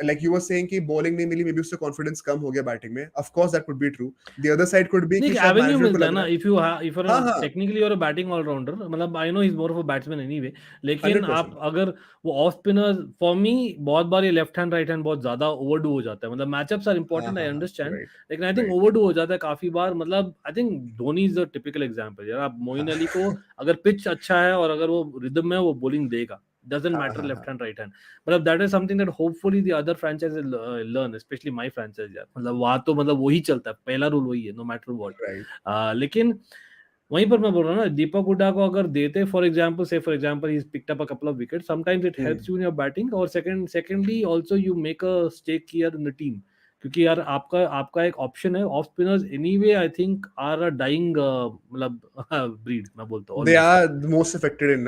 like you were saying कि bowling नहीं मिली, maybe उससे confidence कम हो गया batting में. Of course that could be true. The other side could be नहीं कि शायद Avenue management को मिलता है लग ना. रहा है. इफ यू इफ यू हाँ, हाँ, टेक्निकली और बैटिंग ऑलराउंडर, मतलब I no he is more of a batsman anyway, लेकिन आप 100%. अगर वो ऑफ स्पिनर, फॉर मी बहुत बार ये लेफ्ट हैंड राइट हैंड बहुत ज्यादा ओवरडू हो जाता है. मतलब मैचअप्स आर हाँ, इंपॉर्टेंट, आई हाँ, हाँ, अंडरस्टैंड, right, लेकिन आई थिंक right. ओवरडू हो जाता है काफी बार. मतलब I think Dhoni is the typical example यार. आप मोइन हाँ. अली को अगर पिच अच्छा है और अगर वो रिदम में वो बॉलिंग देगा, doesn't हाँ matter हाँ left हाँ hand right hand. But that is something that hopefully the other franchises learn, especially my franchise यार. मतलब वहाँ तो मतलब वही चलता है, पहला रूल वही है, no matter what. राइट लेकिन वहीं पर मैं बोल रहा हूँ ना, दीपक हुड्डा को अगर देते for example, say for example he picked up a couple of wicket, sometimes it helps you in your batting, और secondly also you make a stake here in the team, क्योंकि यार आपका आपका एक ऑप्शन है. Off spinners anyway I think are a dying मतलब breed मैं बोलता हूँ they almost. are the most affected in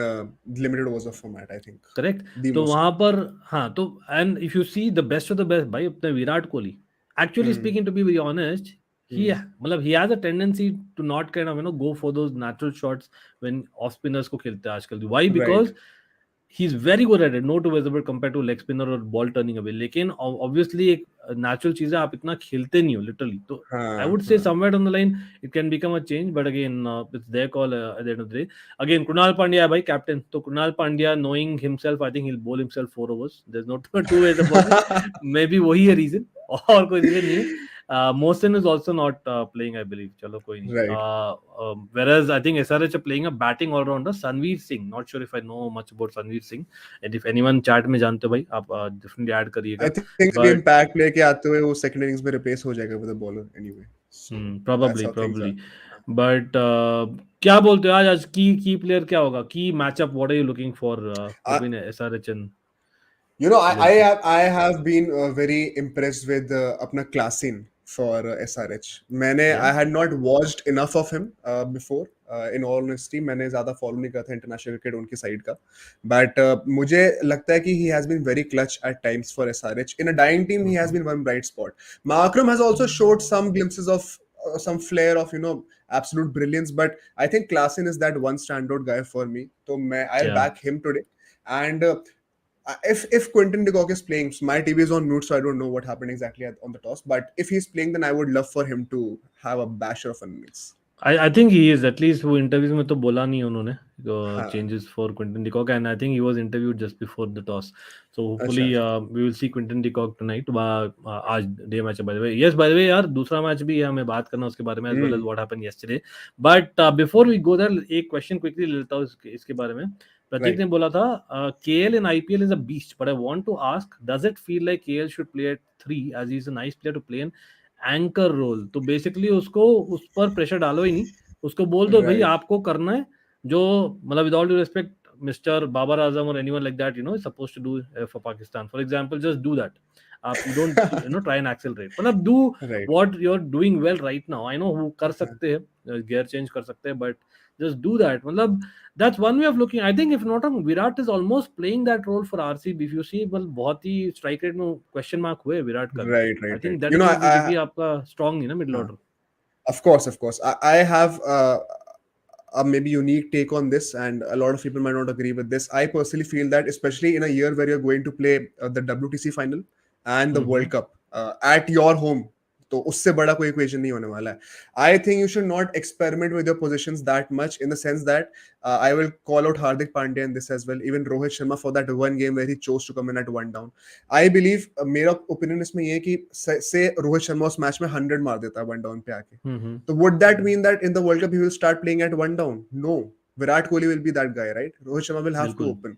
limited overs of format, I think. Correct. The तो most वहां affected. पर हाँ, तो and if you see the best of the best भाई, अपने Virat Kohli, actually Hmm. Speaking to be very honest, he Hmm. मतलब he has a tendency to not kind of go for those natural shots when off spinners को खेलते हैं आजकल. Why? Right. Because he is very good at it, no two वेजेबल compare to leg spinner और ball turning away. लेकिन obviously एक natural चीज है, आप इतना खेलते नहीं हो लिटरली, तो आई हाँ वुड से हाँ somewhere on the line it can become a change, but again it's their call at the end of the day. Again Krunal Pandya है भाई कैप्टन, तो Krunal Pandya knowing himself I think he will bowl himself 4 overs, there is no two ways about it. Maybe वही है reason, और कोई reason नहीं है. Mohsin is also not playing, I believe. Chalo, koi nahi. right. Whereas I think SRH are playing a batting all-rounder, Sanveer Singh. Not sure if I know much about Sanveer Singh. And if anyone chat में जानते हो भाई, आप definitely add I करिएगा. think अभी But impact लेके आते हुए वो second innings में replace हो जाएगा with a bowler anyway. So that's probably, how things are. probably. But क्या बोलते हो आज की player क्या होगा? Key matchup, what are you looking for between SRH and You know, LSG? I have been very impressed with अपना Klasin for SRH. मैंने Yeah. I had not watched enough of him before. In all honesty, मैंने ज़्यादा follow नहीं करा था international cricket उनकी side का. But मुझे लगता है कि he has been very clutch at times for SRH. In a dying team, he has been one bright spot. Markram has also showed some glimpses of some flair of absolute brilliance. But I think Klasin is that one standout guy for me. So I'll Yeah. back him today. And if Quinton de Kock is playing, so my TV is on mute, so I don't know what happened exactly on the toss. But if he's playing, then I would love for him to have a basher of an innings. I think he is, at least वो interviews में तो बोला नहीं उन्होंने हाँ, changes for Quinton de Kock, and I think he was interviewed just before the toss, so अच्छा hopefully अच्छा. we will see Quinton de Kock tonight. आज day match है by the way. Yes, by the way यार दूसरा match भी है, हमें बात करना उसके बारे में, as well as Hmm. what happened yesterday. But before we go there, एक question quickly लेता हूँ इसके बारे में. प्रतीक Right. ने बोला था KL in IPL is a beast, but I want to ask, does it feel like KL should play at 3 as he is a nice player to play in anchor role? तो बेसिकली उसको उस पर pressure डालो ही नहीं, उसको बोल दो भाई Right. आपको करना है जो, मतलब with all due respect mister Babar Azam और anyone like that supposed to do for Pakistan for example, just do that. आप you don't try and accelerate, मतलब do Right. What you are doing well right now. I know वो कर सकते हैं, gear change कर सकते हैं, बट just do that. मतलब that's one way of looking. I think if not wrong, Virat is almost playing that role for RCB. If you see, well, बहुत ही strike rate में question mark हुए विराट का भी. Right. I Right. Right. think that is also क्योंकि आपका strong नहीं ना middle Uh, order. of course, of course. I have a maybe unique take on this, and a lot of people might not agree with this. I personally feel that, especially in a year where you're going to play the WTC final and the World Cup at your home, तो उससे बड़ा कोई equation नहीं होने वाला है. I think you should not experiment with your positions that much, in the sense that I will call out Hardik Pandya in this as well, even Rohit Sharma for that one game where he chose to come in at one down. I believe मेरा opinion इसमें ये है कि से रोहित शर्मा उस match में 100 मार देता है वन डाउन पे आके, तो would that mean that in the World Cup he will start playing at one down? No. Virat Kohli will be that guy, right? Rohit Sharma will have to बिल्कुल. open.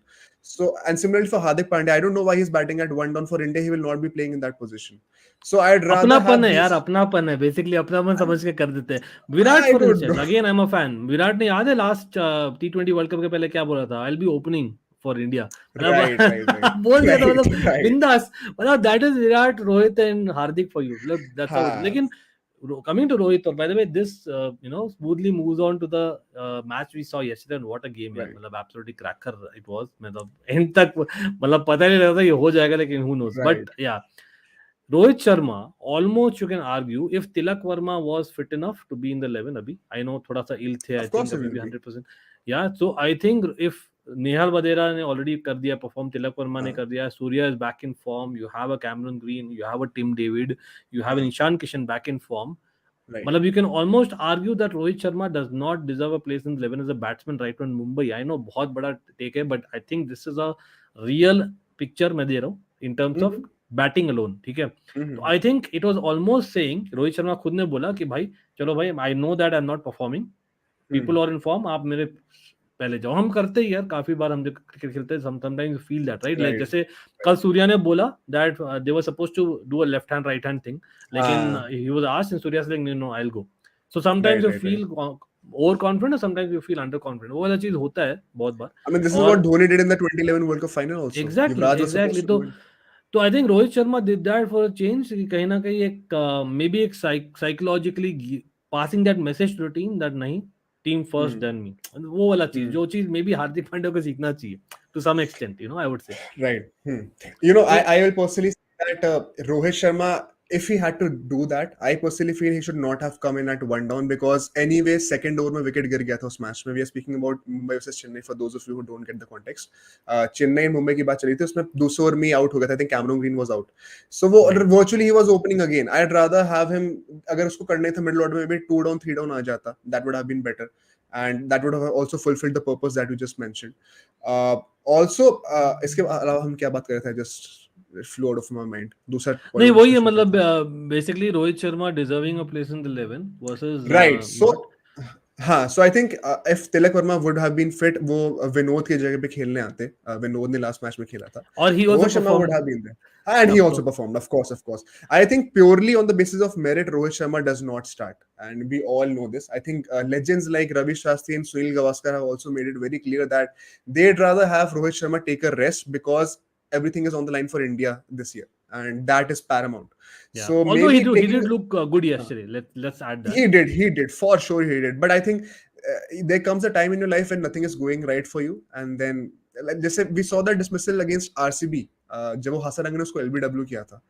So, and similarly for Hardik Pandya, I don't know why he's batting at one down. For India, he will not be playing in that position. So I'd rather अपनापन have है यार, these. अपनापन है, basically अपनापन समझ के कर देते हैं. Virat I for don't instance, know. Again I am a fan. Virat ने याद है लास्ट T20 वर्ल्ड कप के पहले क्या बोला था? I will be opening for India. Right, right, right, मतलब बोल दिया था, right, मतलब right. बिंदास. मतलब that is Virat, Rohit and Hardik for you. मतलब दैट्स हाउ इट इज. हाँ, लेकिन coming to Rohit, or by the way, this smoothly moves on to the match we saw yesterday, and what a game यार, right, मतलब absolutely cracker it was. मतलब end तक मतलब पता नहीं लगा था ये हो जाएगा, लेकिन who knows. right. But yeah, Rohit Sharma, almost you can argue if Tilak Verma was fit enough to be in the 11 अभी. I know थोड़ा सा ill थे, I Of course think he अभी will भी be. 100%. Yeah, so I think if Nehal Vadera ने already कर दिया perform, Tilak Verma ने हाँ, कर दिया, Surya is back in form, you have a Cameron Green, you have a Tim David, you have an हाँ, Ishan Kishan back in form. right. मतलब you can almost argue that Rohit Sharma does not deserve a place in the 11 as a batsman right now in Mumbai. I know बहुत बड़ा take है, but I think this is a real picture मैं दे रहा हूँ in terms of Mm-hmm, batting alone. ठीक है, तो mm-hmm, I think it was almost saying, Rohit Sharma खुद ने बोला कि भाई चलो भाई, I know that I am not performing, people mm-hmm. Are in form, आप मेरे पहले जाओ। हम करते ही यार, काफी बार हम जब क्रिकेट खेलते हैं sometimes feel that right, like right जैसे कल सूर्या ने बोला that they were suppose to do a left hand right hand thing, लेकिन हाँ he was asked and Surya said no I will go. So sometimes right you right feel right over confident, sometimes you feel under confident, वो वाला चीज होता है बहुत बार। I mean, this is what और Dhoni did in the 2011 World Cup final also. Exactly Yuvraj was exactly, supposed to do it. तो I think Rohit Sharma did that for a change, कहीं ना कहीं एक मे बी एक psychologically passing that message to the team that नहीं, team first Hmm. Then me, वो वाला चीज, Hmm. जो चीज मे बी हार्दिक पांड्या को सीखना चाहिए to some extent, I would say. Right. Hmm. You know, तो I will personally say that Rohit Sharma, if he had to do that, I personally feel he should not have come in at one down because anyway, second over में wicket गिर गया था उस match में. We are speaking about Mumbai versus Chennai for those of you who don't get the context. Chennai and Mumbai की बात चली थी, उसमें दूसरे ओवर में out हो गया था. I think Cameron Green was out. So वो right, virtually he was opening again. I'd rather have him, अगर उसको करना था middle order में भी 2 down 3 down आ जाता. That would have been better. And that would have also fulfilled the purpose that you just mentioned. Also इसके अलावा हम क्या बात कर रहे थे, just flow out of my mind, दूसरा पॉइंट नहीं ऑफ वही है डिस्कशन क्या मतलब था. Basically Rohit Sharma deserving a place in the 11 versus right so not. हाँ, so I think if Tilak Varma would have been fit, वो विनोद की जगह पे खेलने आते. विनोद ने लास्ट मैच में खेला था. और ही also Rohit Sharma perform, would have been there. And he of also course. performed, of course. I think purely on the basis of merit, Rohit Sharma does not start. And we all know this. I think legends like Ravi Shastri and Sunil Gavaskar have also made it very clear that they'd rather have Rohit Sharma take a rest because everything is on the line for India this year. And that is paramount. Yeah, So although maybe he taking... did look good yesterday, let's add that. He did, for sure he did. But I think there comes a time in your life when nothing is going right for you, and then like जैसे we saw that dismissal against RCB, जब वो हसन रंग ने उसको LBW किया था,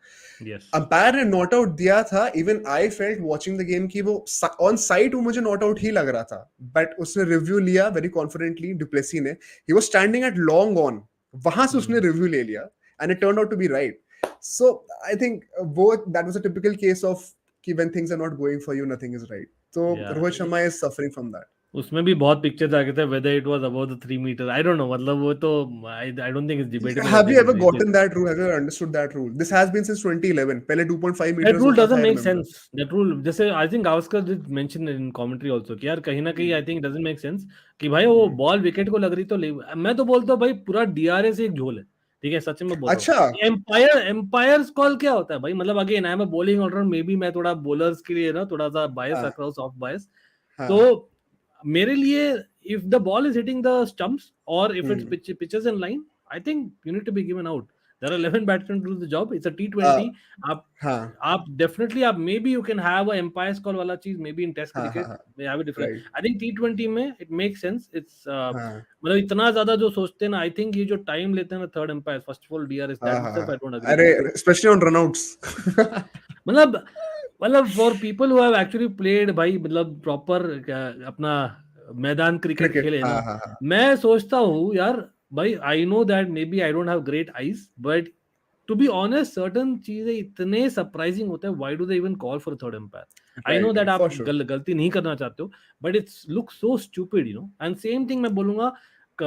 Yes, umpire ने not out दिया था. Even I felt watching the game कि वो ऑन साइट वो मुझे नॉट आउट ही लग रहा था, बट उसने रिव्यू लिया वेरी कॉन्फिडेंटली. डुप्लेसी ने, he was standing at long on, वहां से उसने रिव्यू ले लिया, and it turn out to be right. So I think वो that was a typical case of कि when things are not going for you, nothing is right. So yeah, Rohit Sharma is suffering from that. उसमें भी बहुत pictures आ गए थे whether it was above the 3 meter, I don't know, मतलब वो तो I don't think it's debatable at Have the you end of ever the day. gotten that rule? Have you ever understood that rule? This has been since 2011. पहले 2.5 That meters rule होता था, doesn't I make remember. sense. That rule, जैसे I think Gavaskar did mention in commentary also कि यार कहीं ना कहीं I think it doesn't make sense कि भाई वो बॉल विकेट को लग रही तो ले, मैं तो बोलता हूँ भाई पूरा DRS एक झोल है, ठीक है, सच में बोल रहा अच्छा. हूँ. एम्पायर्स कॉल क्या होता है भाई, मतलब again I am a bowling allrounder, may be मैं थोड़ा बॉलर्स के लिए ना थोड़ा सा बायस हाँ रख रहा हूँ, सॉफ्ट बायस. तो हाँ. मेरे लिए if the ball is hitting the stumps or if it's Hmm. pitches in line, I think you need to be given out. There are 11 batsmen to do the job. It's a Uh, T20. हाँ आप definitely आप maybe you can have a umpires call वाला चीज, maybe in test हाँ cricket हाँ. may have a different. Right. I think T20 में it makes sense. It's हाँ मतलब इतना ज्यादा जो सोचते हैं ना, I think ये जो time लेते हैं ना third umpires, first of all DRS, हाँ that हाँ itself हाँ. I don't agree अरे, with. especially on runouts. मतलब मतलब for people who have actually played भाई, मतलब प्रॉपर अपना मैदान क्रिकेट Cricket. खेले ना, हाँ हाँ हाँ. मैं सोचता हूँ यार भाई, I know that may be I don't have great eyes, but to be honest certain चीजें इतने सरप्राइजिंग होते हैं, why do they even call for third umpire. I know Right, that right, आप for sure. गलती नहीं करना चाहते हो, but it's look so stupid, and same thing मैं बोलूंगा.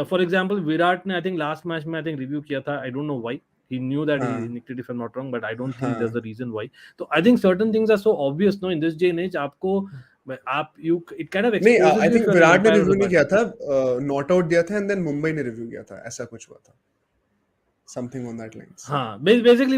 फॉर एग्जांपल विराट ने आई थिंक लास्ट मैच में आई थिंक रिव्यू किया था, आई don't know why. He knew that he हाँ nicked it if I'm not wrong, but I don't think there's हाँ. a reason why. So I think certain things are so obvious, no, in this day and age. आपको आप you it kind of नहीं, exposes I you if think you're an Virat ने umpire or review the नहीं किया batsman. था, not out दिया था, and then Mumbai ने रिव्यू किया था, ऐसा कुछ हुआ था. Something on that lines. हाँ, basically,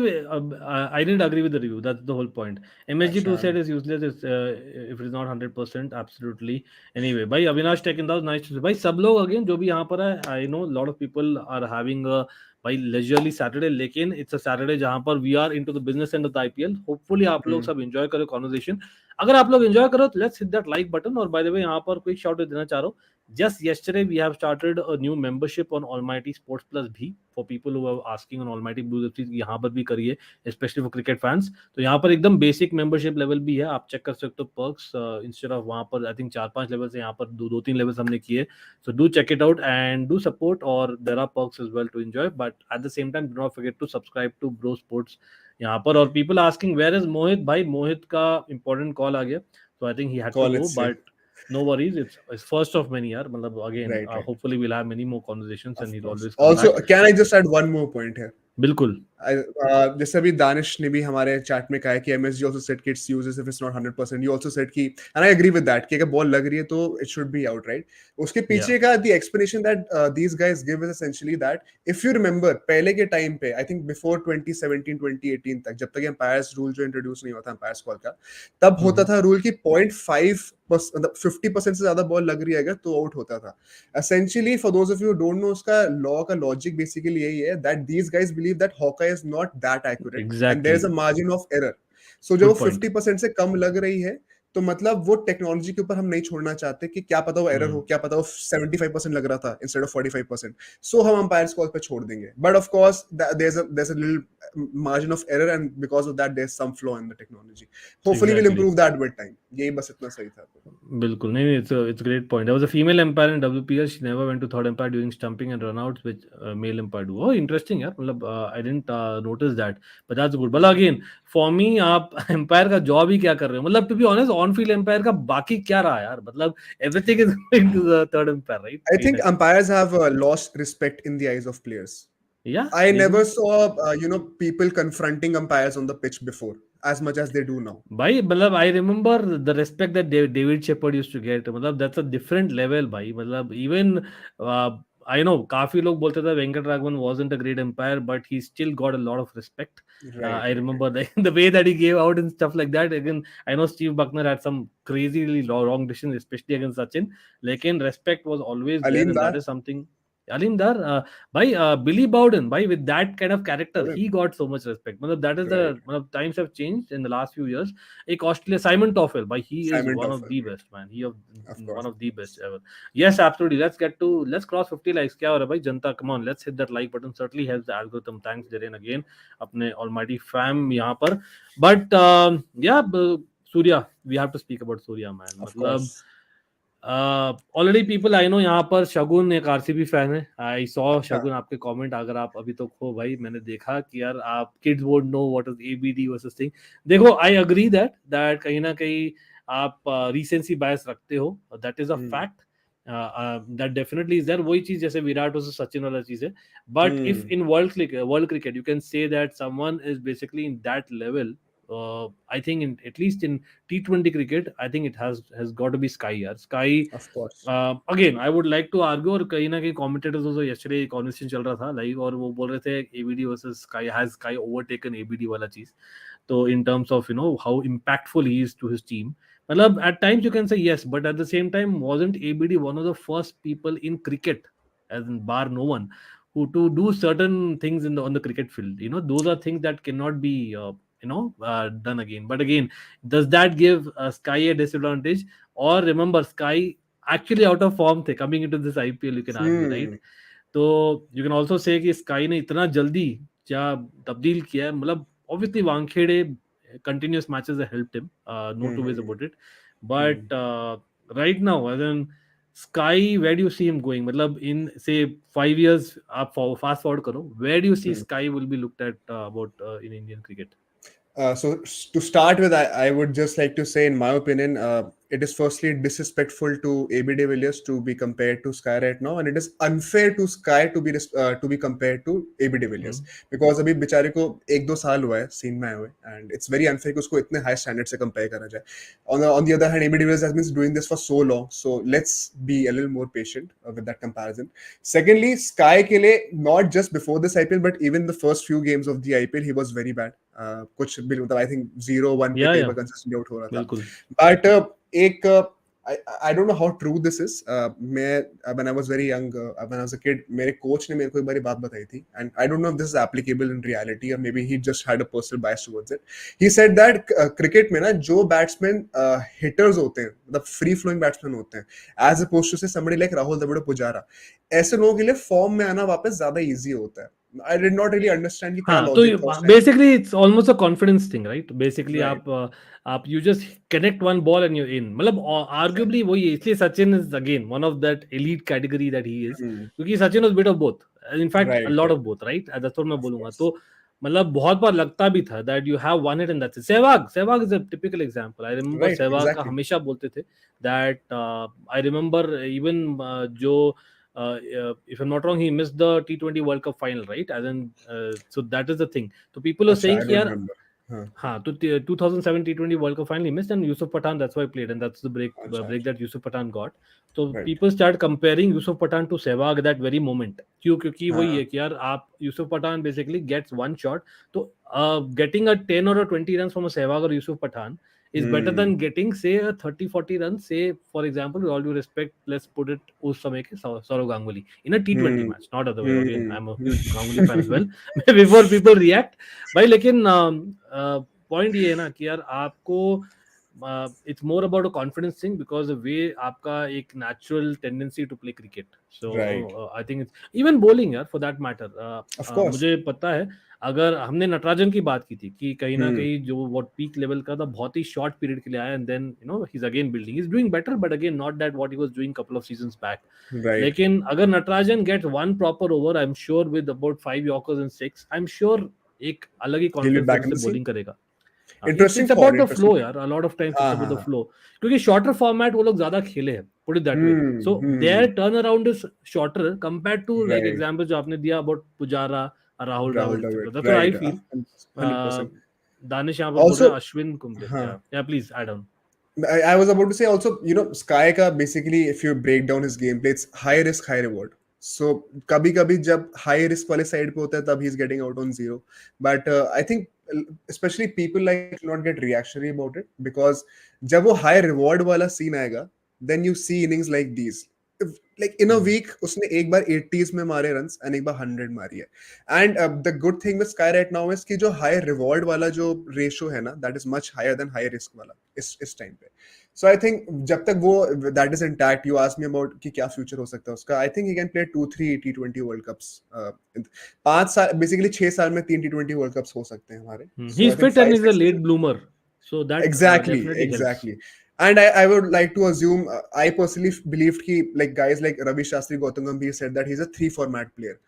I didn't agree with the review. That's the whole point. MSG2 अच्छा. said is useless if it is not 100%. Absolutely. Anyway, भाई Avinash take in the nice to भाई सब लोग अगेन जो भी यहाँ पर है. I know a lot of people are having a भाई leisurely Saturday, लेकिन it's a Saturday जहाँ पर we are into the business end of the IPL. Hopefully आप लोग सब enjoy करो conversation. अगर आप लोग enjoy करो तो let's hit that like button. और by the way यहाँ पर quick shout out देना चाह रहा हूँ. Just yesterday we have started a new membership on Almighty Sports Plus भी for people who are asking on Almighty Blue चीज यहाँ पर भी करिए, especially for cricket fans. तो यहाँ पर एकदम बेसिक मेंबरशिप लेवल भी है, आप चेक कर सकते हो पर्क्स इंस्टेड ऑफ वहाँ पर आई थिंक 4-5 लेवल्स है, यहाँ पर दो तीन लेवल्स हमने किए. So do check it out and do support, or there are perks as well to enjoy. But at the same time, do not forget to subscribe to Bro Sports यहाँ पर. और people asking where is Mohit, भाई मोहित का important call आ गया, so I think he had to Call go, it but no worries, it's first of many यार, मतलब again right, right. hopefully we'll have many more conversations and Of he'll course. always come Also, back. can I just add one more point here? बिल्कुल. जैसे अभी दानिश ने भी हमारे chat में कहा है कि एमएसजी आल्सो सेड कि it's uses if it's not 100%, you also said कि, and I agree with that, कि अगर बॉल लग रही है तो it should be out, right? उसके Yeah. पीछे का the explanation that these guys give is essentially that if you remember पहले के टाइम पे, आई थिंक बिफोर 2017 2018 तक, जब तक एम्पायर्स रूल जो इंट्रोड्यूस नहीं हुआ था एम्पायर्स कॉल का, तब होता था रूल की 0.5 मतलब 50% से ज्यादा बॉल लग रही है अगर तो आउट होता था। Essentially, for those of you who don't know, उसका law का logic basically यही है that these guys believe that Hawkeye is not that accurate and there is a Exactly. margin of error. So जब वो Good point. 50% से कम लग रही है तो मतलब वो टेक्नोलॉजी के ऊपर हम नहीं छोड़ना चाहते कि क्या पता वो एरर हो, Hmm. क्या पता वो 75% लग रहा था इंस्टेड ऑफ 45%, सो हम अंपायर्स कॉल पे छोड़ देंगे, but of course there's a little margin of error and because of that there's some flaw in the technology. Hopefully we'll Exactly. improve that with time. यही बस इतना सही था। बिल्कुल नहीं, it's a great point. There was a female umpire in WPL. She never went to third umpire during stumping and runouts, which male umpire do. Oh, interesting यार, मतलब I didn't notice that, but that's good. But again, for me, आप umpire का job ही क्या कर रहे हो? मतलब to be honest, on field umpire का बाकी क्या रहा यार? मतलब everything is going to the third umpire, right? I कहीं think ना कहीं. umpires have lost respect in the eyes of players. Yeah, I they never do. saw, people confronting umpires on the pitch before as much as they do now. भाई मतलब I remember the respect that David Shepherd used to get, मतलब that's a different level भाई, मतलब even I know काफी लोग बोलते थे Venkat Raghavan wasn't a great umpire but he still got a lot of respect. Right, I right, right. remember the way that he gave out and stuff like that. Again, I know Steve Buckner had some crazily wrong decisions, especially against Sachin. Lekin respect was always there, Alim and that Dar, is something. Alim Dar, by Billy Bowden, by with that kind of character, Bowden. he got so much respect. Matlab, that is Right. the times have changed in the last few years. एक Australia Simon Toffel, by he is Simon one of Toffel, the best man. of One course. of the best ever. Yes, absolutely. Let's cross 50 likes. क्या हो रहा है भाई जनता? Come on, let's hit that like button. Certainly helps the algorithm. Thanks, Jaren, again. अपने almighty fam यहाँ पर. But yeah, Surya, we have to speak about Surya, man. Of मतलब course. Already people I know यहाँ पर शगुन एक RCB fan है. I saw अच्छा. शगुन आपके कमेंट, अगर आप अभी तक हो भाई, मैंने देखा कि यार आप kids won't know what is ABD versus thing. देखो आई अग्री दैट कहीं ना कहीं आप रीसेंसी बायस रखते हो, that is a Hmm. Fact. That definitely is there. वही चीज जैसे विराट वर्सेस सचिन वाला चीज है. But if Hmm. In world cricket you can say that someone is basically in that level, I think in at least in T20 cricket, I think it has got to be Sky. यार Sky. Of course. Again I would like to argue, और कहीं ना कहीं commentators also yesterday conversation चल रहा था live, और वो बोल रहे थे ABD versus sky, has sky overtaken ABD वाला चीज. तो in terms of how impactful he is to his team, मतलब at times you can say yes, but at the same time wasn't ABD one of the first people in cricket, as in bar no one, who to do certain things in the on the cricket field? Those are things that cannot be done again. But again, does that give Sky a disadvantage? Or remember, Sky actually out of form थे coming into this IPL, you can argue, right? Hmm. तो you can also say कि sky ने इतना जल्दी क्या तब्दील किया है. मतलब obviously Wankhede continuous matches have helped him, no two ways Hmm. about it. Hmm. But right now, as in Sky, where do you see him going? मतलब in say 5 years, आप fast forward करो, where do you see Hmm. Sky will be looked at about in Indian cricket? To start with, I would just like to say, in my opinion, it is firstly disrespectful to AB de Villiers to be compared to Sky right now, and it is unfair to Sky to be compared to AB de Villiers, Hmm. because अभी बेचारे को 1-2 साल हुआ है scene में आए हुए, and it's very unfair कि उसको इतने high standard से compare करा जाए. On the other hand, AB de Villiers has been doing this for so long, so let's be a little more patient with that comparison. Secondly, Sky के लिए, not just before this IPL, but even the first few games of the IPL, he was very bad. कुछ भी मतलब I think 0-1 पे Yeah, कई yeah, बार consistently out हो रहा था, बिल्कुल. बट एक I don't know how true this is. मैं when I was very young, when I was a kid, मेरे कोच ने मेरे को एक बार बात बताई थी, and I don't know if this is applicable in reality और maybe he just had a personal bias towards it. He said that cricket में ना जो बैट्समैन हिटर्स होते हैं, मतलब फ्री फ्लोइंग बैट्समैन होते हैं, एज अपोज्ड टू से समबडी लाइक राहुल द्रविड़ पुजारा, ऐसे लोगों के लिए फॉर्म में आना वापस ज्यादा इजी होता है. I did not really understand कि क्या हाँ, तो लॉजिक था उस time. Basically it's almost a confidence thing, right? Basically right. आप you just connect one ball and you in, मतलब आर्ग्युबली वही है. इसलिए Sachin is again one of that elite category that he is, क्योंकि Sachin was bit of both, in fact a right, lot of right, both, right? That's what मैं of बोलूंगा. Course. तो मतलब बहुत बार लगता भी था that you have one hit and that's it. Sehwag is a typical example. I remember right, Sehwag का एग्जैक्टली. हमेशा बोलते थे दैट आई रिमेंबर इवन जो if I'm not wrong, he missed the T20 World Cup final, right? As in, so that is the thing. So people are Acha, saying I कि don't यार remember. Huh. हाँ तो 2007 T20 World Cup finally missed and Yusuf Pathan that's why played and that's the Acha, break acha. that Yusuf Pathan got. तो Right. people start comparing Yusuf Pathan to Sehwag at that very moment. क्यों? क्योंकि वही हाँ. है कि यार आप Yusuf Pathan basically gets one shot. तो getting a 10 or a 20 runs from a Sehwag or Yusuf Pathan is better Hmm. than getting say a 30-40 runs, say for example, with all due respect, let's put it उस समय के Saurav Ganguly in a T20 Hmm. match, not other way. Again, Hmm. I'm a huge Ganguly fan as well. Before people react, भाई लेकिन point ये है ना कि यार आपको it's more about a confidence thing because way आपका एक natural tendency to play cricket Right. So I think it's even bowling यार for that Of matter course. मुझे पता है अगर हमने नटराजन की बात की थी कि कहीं ना Hmm. कहीं जो वो पीक लेवल का था बहुत ही शॉर्ट पीरियड के लिए आया and then you know he is again building he is doing better but again not that what he was doing couple of seasons back Right. लेकिन अगर Natarajan get one proper over I am sure with about 5 yorkers and 6 I am sure एक अलग ही He'll be confidence back level in से the scene. Bowling करेगा it's Interesting it's point. About the Interesting flow point. यार a lot of times it's हाँ, about हाँ, the हाँ. Flow क्योंकि शॉर्टर फॉर्मेट वो लोग ज्यादा खेले हैं put it that way Hmm. So there Hmm. Turn around is shorter compare to like Right. Example जो आपने दिया about Pujara Rahul Rahul Dravid Dravid. Etcetera that's what I Right. Feel 100%. Danish यहाँ पर बोल रहे Also, हैं अश्विन कुंबले huh. या please add on I was about to say also, Sky ka basically, if you break down his gameplay, it's high risk, high reward. So कभी कभी जब high risk वाले side पे होता है तब he's getting out on zero. But I think especially people like to not get reactionary about it because जब वो high reward वाला scene आएगा, then you see innings like these. Like in a week उसने एक बार 80s में मारे runs and एक बार 100 मारी है. And the good thing with Sky right now is कि जो high reward वाला जो ratio है ना, that is much higher than high risk वाला इस time पे. So I think जब तक वो that is intact, you ask me about कि क्या future हो सकता है उसका. I think he can play 2-3 T20 World Cups. 5 साल basically 6 साल में 3 T20 World Cups हो सकते हैं हमारे. He So I is think fit and five is a six late years. Bloomer so that Exactly, definitely helps exactly. And I would like to assume, I personally believed कि like guys like Ravi Shastri, Gautam Gambhir said that he's a 3 format player.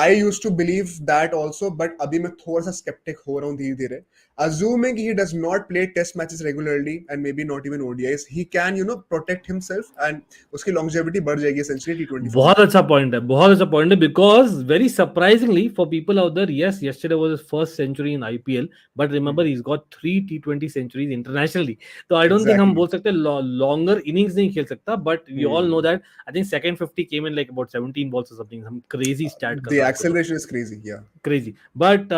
I used to believe that also, but अभी मैं थोड़ा सा skeptic हो रहा हूँ धीरे धीरे. Assuming he does not play test matches regularly and maybe not even ODIs, he can protect himself and उसकी longevity बढ़ जाएगी essentially T20 बहुत format. अच्छा पॉइंट है बहुत अच्छा पॉइंट है because very surprisingly for people out there yes yesterday was his first century in IPL but remember he's got 3 T20 centuries internationally तो I don't think हम Exactly. बोल सकते longer innings नहीं खेल सकता but we all know Hmm. that I think second 50 came in like about 17 balls or something some crazy stat कर The रहा हूँ आपको तो acceleration is crazy. Yeah. crazy but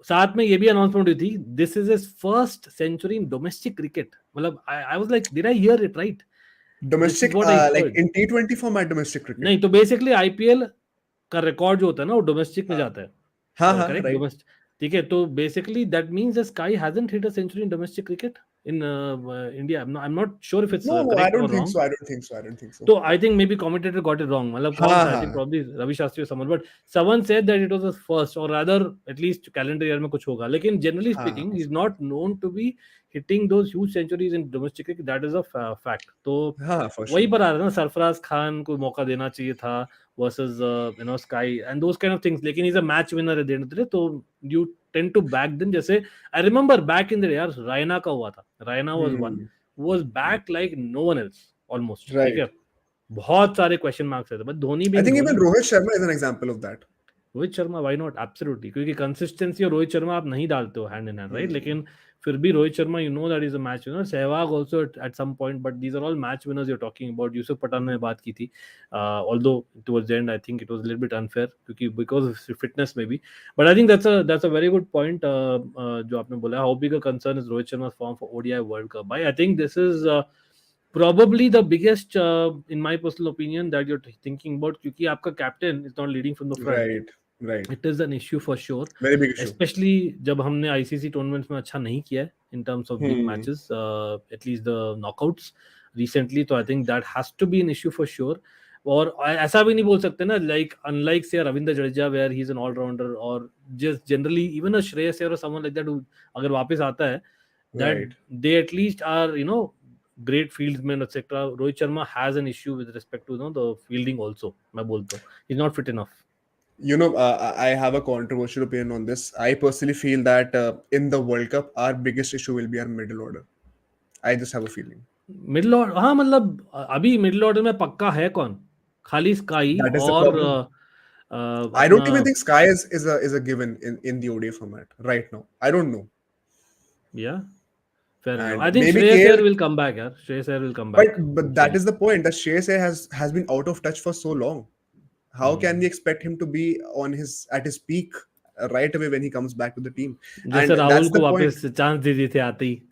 साथ में ये भी अनाउंसमेंट हुई थी this is his first century in domestic cricket मतलब I was like did I hear it right this is Domestic, what I like heard in T20 format, domestic cricket. नहीं तो basically IPL का record जो होता है ना वो domestic में हाँ जाता हाँ है हाँ, करेक्ट right. डोमेस्टिक ठीक है तो basically that means the Sky hasn't hit a century in domestic cricket in India I am not sure if it's No, I correct don't और think wrong so. I don't think so. I don't think so. तो I think may be commentator got it wrong मतलब कौन हाँ सा I think हाँ. Probably Ravi Shastri और someone but someone said that it was his first or rather at least calendar year में कुछ होगा लेकिन जनरली हाँ, स्पीकिंग हो ही इज सकता not known to be hitting those huge centuries in domestic cricket that is a fact तो है. हाँ, for वही sure. पर आ रहा है ना सरफराज खान को मौका देना चाहिए था versus SKY and those kind of things लेकिन is a match winner at the end of the day तो you tend to back them जैसे I remember back in the यार रायना का हुआ था Raina was one Hmm. Was back like no one else almost ठीक Right. है बहुत सारे क्वेश्चन मार्क्स थे but Dhoni I being think even Dhoni Rohit Sharma is an example of that. Rohit Sharma why not absolutely क्योंकि कंसिस्टेंसी और रोहित शर्मा आप नहीं डालते हो hand in hand right Hmm. लेकिन फिर भी Rohit Sharma you know that is a match winner Sehwag also at some point but these are all match winners you are talking about Yusuf Pathan ने बात की थी although towards the end I think it was little bit unfair क्योंकि because of fitness में भी but I think that's a very good point जो आपने बोला how big a concern is Rohit Sharma form for ODI world cup I think this is probably the biggest in my personal opinion that you're thinking about क्योंकि आपका captain is not leading from the front Right. Right. it is an issue for sure Very big issue. especially जब हमने ICC tournaments में अच्छा नहीं किया है in terms of big Hmm. matches at least the knockouts recently तो I think that has to be an issue for sure और ऐसा भी नहीं बोल सकते ना like unlike say Ravindra Jadeja where he is an all rounder or just generally even a Shreyas Iyer or someone like that who अगर वापस आता है that Right. they at least are great fieldsmen etc Rohit Sharma has an issue with respect to the fielding also मैं बोलता हूँ he's not fit enough I have a controversial opinion on this. I personally feel that in the World Cup, our biggest issue will be our middle order. I just have a feeling. Middle order हाँ मतलब अभी middle order में पक्का है कौन खाली sky That is the और problem. I don't अपना even think Sky is a given in the ODI format right now. I don't know. Yeah fair enough And I think maybe Shreyas KL, Iyer will come back यार, Shreyas Iyer will come but back but that hopefully. is the point that Shreyas Iyer has been out of touch for so long. How can we expect him to be on his at his peak right away when he comes back to the team? जैसे And Rahul that's को the point. वापस chance दे दी थे आते ही.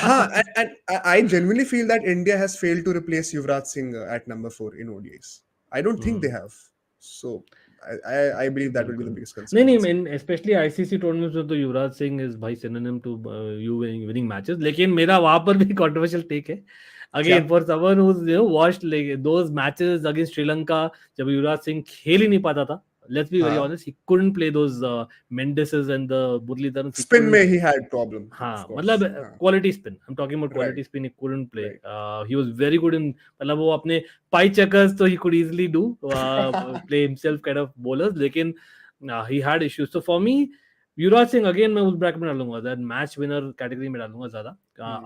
Huh, and I genuinely feel that India has failed to replace Yuvraj Singh at number 4 in ODIs. I don't think they have. So I believe that will be the बिल्कुल. biggest नहीं concern नहीं, this year. मैं specially ICC tournaments में तो Yuvraj Singh is भाई synonym to you winning matches. लेकिन मेरा वहां पर भी कंट्रोवर्शियल टेक है. क्या? Again for someone who watched those matches against Sri Lanka, जब युवराज सिंह खेल ही नहीं पाता था. लेट्स बी वेरी हाँ, honest, he couldn't play those Mendises and the Muralidharan, he spin couldn't. में he had problem, of हाँ मतलब course. हाँ, quality spin, I am talking about right, quality spin, he couldn't play. right. He was very good in, मतलब वो अपने pie chuckers तो he could easily do play himself kind of bowlers. लेकिन he had issues. So for me Yuvraj Singh again मैं उस bracket में डालूंगा, that match winner category में डालूंगा ज्यादा.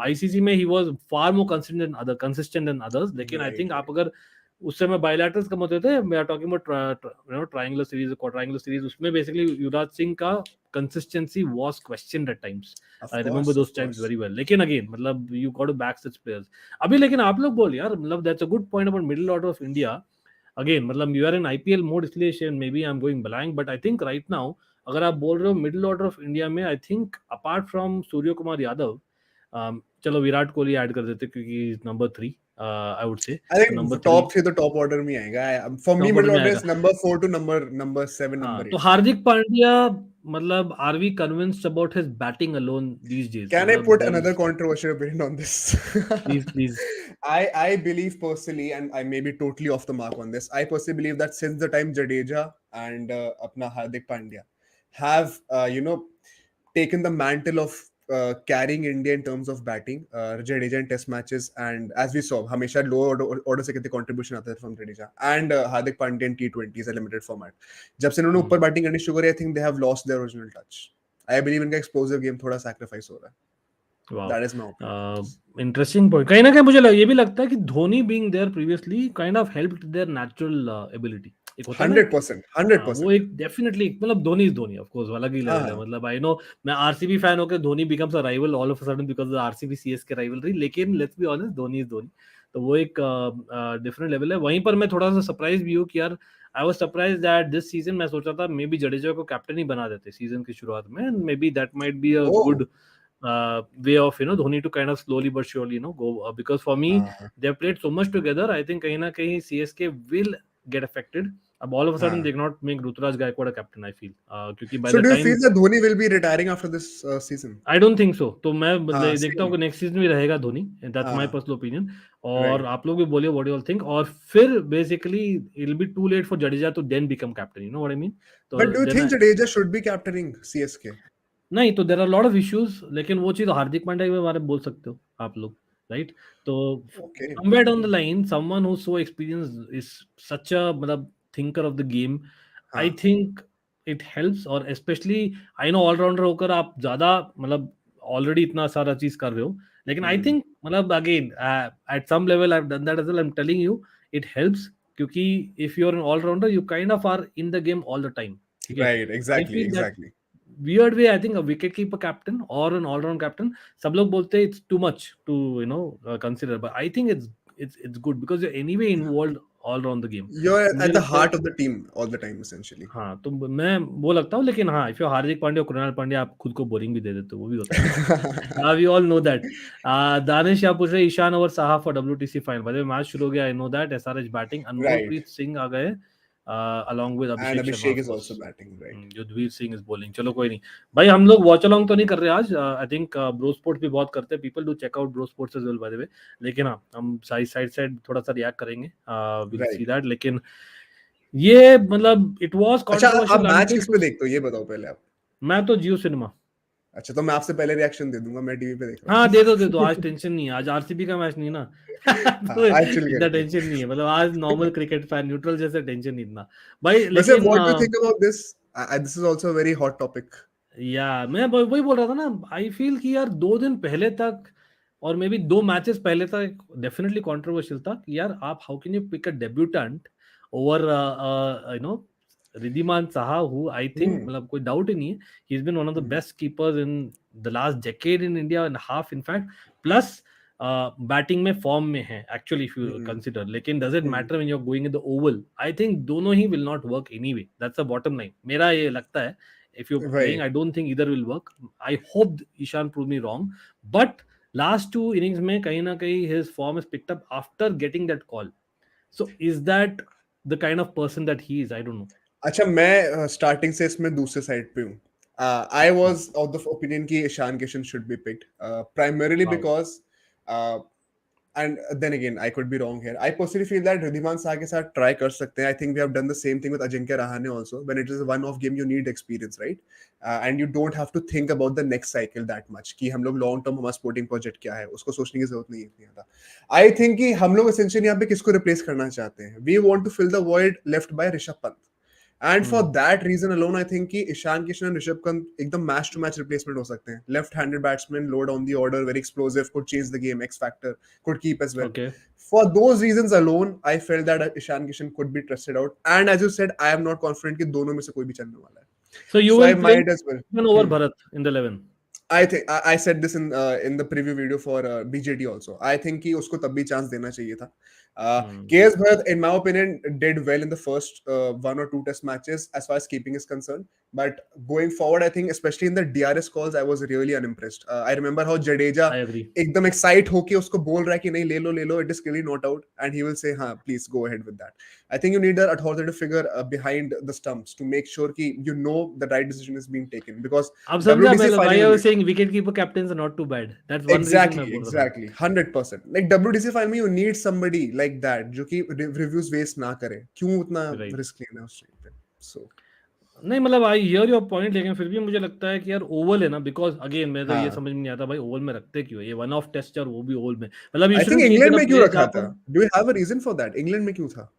आईसीसी में he was far more consistent than others. लेकिन आई Right, थिंक आप right. अगर उस समय बायलैटरल्स कम होते थे, we are talking about triangular series, quadrangular series, उसमें बेसिकली युवराज सिंह का consistency was questioned at times. Of I remember course, those of times course. very well. लेकिन again मतलब you got to back such players. अभी लेकिन आप लोग बोल यार, मतलब that's a good point about middle order of India. Again मतलब you are in IPL mode, इसलिए maybe I'm going blank, but I think right now अगर आप बोल रहे हो middle order of India में, I think apart from Surya Kumar Yadav, चलो Virat Kohli add कर देते क्योंकि नंबर 3 आई वुड से. I तो think number the 3 top three, the top order में आएगा. For me, top order middle में order आएगा. is number 4 to number 7, हाँ, number तो 8. हार्दिक पांड्या, मतलब are we convinced about his batting alone these days? Can I मतलब put there another is, controversial opinion on this? Please please. I believe personally, and I may be totally off the mark on this. I personally believe that since the time Jadeja and apna Hardik Pandya have taken the mantle of carrying India in terms of batting, Jadeja in test matches, and as we saw, हमेशा low order से कितने contribution आता है from Jadeja and Hardik Pandya in T20s a limited format. जब से इन्होंने ऊपर batting करनी शुरू करी, I think they have lost their original touch. I believe इनका explosive game थोड़ा sacrifice हो रहा है. That is my opinion on this. Interesting point. कहीं ना कहीं मुझे ये भी लगता है कि Dhoni being there previously kind of helped their natural ability. एक होता है ना, 100%, हाँ वो 100%. एक डेफिनेटली, मतलब Dhoni is Dhoni of course, अलग ही हाँ, लेवल है. हाँ. मतलब आई नो मैं आरसीबी फैन होकर Dhoni becomes a rival all of a sudden because of RCB CSK rivalry. लेकिन let's be honest, Dhoni is Dhoni. तो वो एक डिफरेंट लेवल है. वहीं पर मैं थोड़ा सा सरप्राइज भी हूँ कि यार I was surprise that this season मैं सोचा था मे बी जडेजा को कैप्टन ही बना देते सीजन की शुरुआत में. May be that might be a Oh, good way of Dhoni to kind of slowly but surely go, because for me हाँ, they have played so much together. I think कहीं ना कहीं CSK will get affected. अब all of a sudden हाँ. they cannot make Ruturaj Gaikwad a captain, I feel, क्योंकि by So the do you feel time that Dhoni will be retiring after this season? I don't think so. तो मैं हाँ, देखता हूँ same. कि next season भी रहेगा Dhoni. That's my हाँ, पर्सनल ओपिनियन. और right. आप लोग भी बोलिए व्हाट यू ऑल थिंक. और फिर basically it will be too late for Jadeja to then become captain, you know what I mean. तो But do you then think Jadeja should be captaining CSK? नहीं, तो there are lot of issues. लेकिन वो चीज हार्दिक पांड्या के बारे में बोल सकते हो आप लोग, राइट? तो Okay, somewhere down the okay. Line someone who so experience is such a मतलब thinker of the game. I हाँ. Think it helps. और स्पेशली आई नो ऑलराउंडर होकर आप ज्यादा मतलब ऑलरेडी इतना सारा चीज कर रहे हो. लेकिन आई Hmm. थिंक मतलब again at some level I have done that as well. I am telling you it helps, क्योंकि if you are an allrounder you kind of are in the game all the time. ठीक है. Right, I exactly, feel that exactly. weird way, I think a wicket keeper captain or an all round captain, सब लोग बोलते हैं it's too much to consider, but I think it's good because you're anyway involved all around the game. You're मुझे at the लगता है heart of the team all the time, essentially. हाँ, तो मैं वो लगता हूँ. लेकिन हाँ, इफ यू हार्दिक पांड्या और कृणाल पांड्या आप खुद को बोरिंग भी दे देते हो, वो भी होता है. We all know that. Danish आप पूछ रहे Ishan over Saha for WTC final. भाई मैच शुरू हो गया, I know that. SRH batting, Right. Anmolpreet Singh आ गए along with And Abhishek Sharma Abhishek of is also course. batting, right? Yudhvir Singh is bowling. चलो कोई नहीं भाई, हम लोग वॉच अलोंग तो नहीं कर रहे आज. आई थिंक ब्रो स्पोर्ट्स भी बहुत करते हैं. People do check out Bro Sports as well by the way. लेकिन हाँ, हम साइड थोड़ा सा रिएक्ट करेंगे, विल सी Right. दैट. लेकिन ये मतलब इट वाज अच्छा, आप कंट्रोवर्शियल मैच अंटिल किस टू. पे देखते हो ये बताओ पहले आप. मैं तो जियो सिनेमा. अच्छा, तो मैं आपसे पहले रिएक्शन दे दूंगा, मैं टीवी पे देख रहा हाँ हूँ. दे दो. आज टेंशन नहीं है, आज आरसीबी का मैच नहीं ना. हाँ, तो आज चिल इतना करते हैं. टेंशन नहीं है, मतलब आज नॉर्मल क्रिकेट फैन न्यूट्रल जैसे टेंशन नहीं इतना भाई. वैसे लेकिन what do you think about this? This is also a very hot topic. या मैं वही बोल रहा था ना. आई फील कि यार 2 दिन पहले तक और मे बी 2 मैचेस पहले तक डेफिनेटली कंट्रोवर्शियल था कि यार आप how can you pick a debutant over Ridhiman Saha, who I think Hmm. मतलब कोई doubt ही नहीं है, he's been one of the Hmm. best keepers in the last decade in India and half in fact, plus batting में form में है actually if you Hmm. Consider, लेकिन does it Hmm. Matter when you are going in the Oval? I think दोनों ही will not work anyway, that's a bottom line, मेरा ये लगता है. If you're playing, वही. I don't think either will work. I hope Ishan prove me wrong, but last two innings में कहीं ना कहीं his form is picked up after getting that call. So is that the kind of person that he is? I don't know. अच्छा, मैं starting से इसमें दूसरे side पे हूँ. I was of the opinion कि Ishan Kishan should be picked, primarily Wow. Because, and then again I could be wrong here. I personally feel that Wriddhiman Saha के साथ ट्राई कर सकते हैं. I think we have done the same thing with Ajinkya Rahane also. When it is a one off game you need experience, right? And you don't have to think about the next cycle that much कि हम लोग long term हमारा sporting project क्या है, उसको सोचने की जरूरत नहीं है इतनी ज्यादा. I think कि हम लोग essentially यहाँ पे किसको replace करना चाहते हैं. We want to fill the void left by Rishabh Pant. And for Hmm. that reason alone, I think कि ईशान किशन and ऋषभ पंत एकदम मैच टू मैच रिप्लेसमेंट हो सकते हैं. Left handed batsman, low down the order, very explosive, could change the game, X factor, could keep as well. Okay. For those reasons alone, I felt that Ishan Kishan could be trusted out. And as you said, I am not confident कि दोनों में से कोई भी चलने वाला है. So you So I will play might as well. even over Bharat in the 11. I think I said this in the preview video for BJT also. I think कि उसको तब भी चांस देना चाहिए था. KS Bharat, in my opinion, did well in the first one or two test matches as far as keeping is concerned. But going forward, I think especially in the DRS calls, I was really unimpressed. I remember how Jadeja I agree. एकदम excite होके उसको बोल रहा है कि नहीं ले लो, it is clearly not out, and he will say हाँ please go ahead with that. I think you need an authoritative figure behind the stumps to make sure कि you know the right decision is being taken, because अब समझा WDC मतलब why final I was में saying wicket keeper captains are not too bad. That's one reason मैं बोल रहा था. exactly 100%. Like WDC final में you need somebody like that जो कि reviews waste ना करे. क्यों उतना Right. risk लेना उस टाइम पे? So नहीं मतलब आई हियर योर पॉइंट, लेकिन फिर भी मुझे लगता है कि यार ओवल है ना, बिकॉज अगेन मेरे तो ये हाँ, समझ में नहीं आता भाई ओवल में रखते क्यों है? ये वन ऑफ टेस्ट और वो भी ओवल में, मतलब you I think shouldn't keep in England a में क्यों प्लेस रखा जहाँ था? पर Do you have a reason for that? England में क्यों था?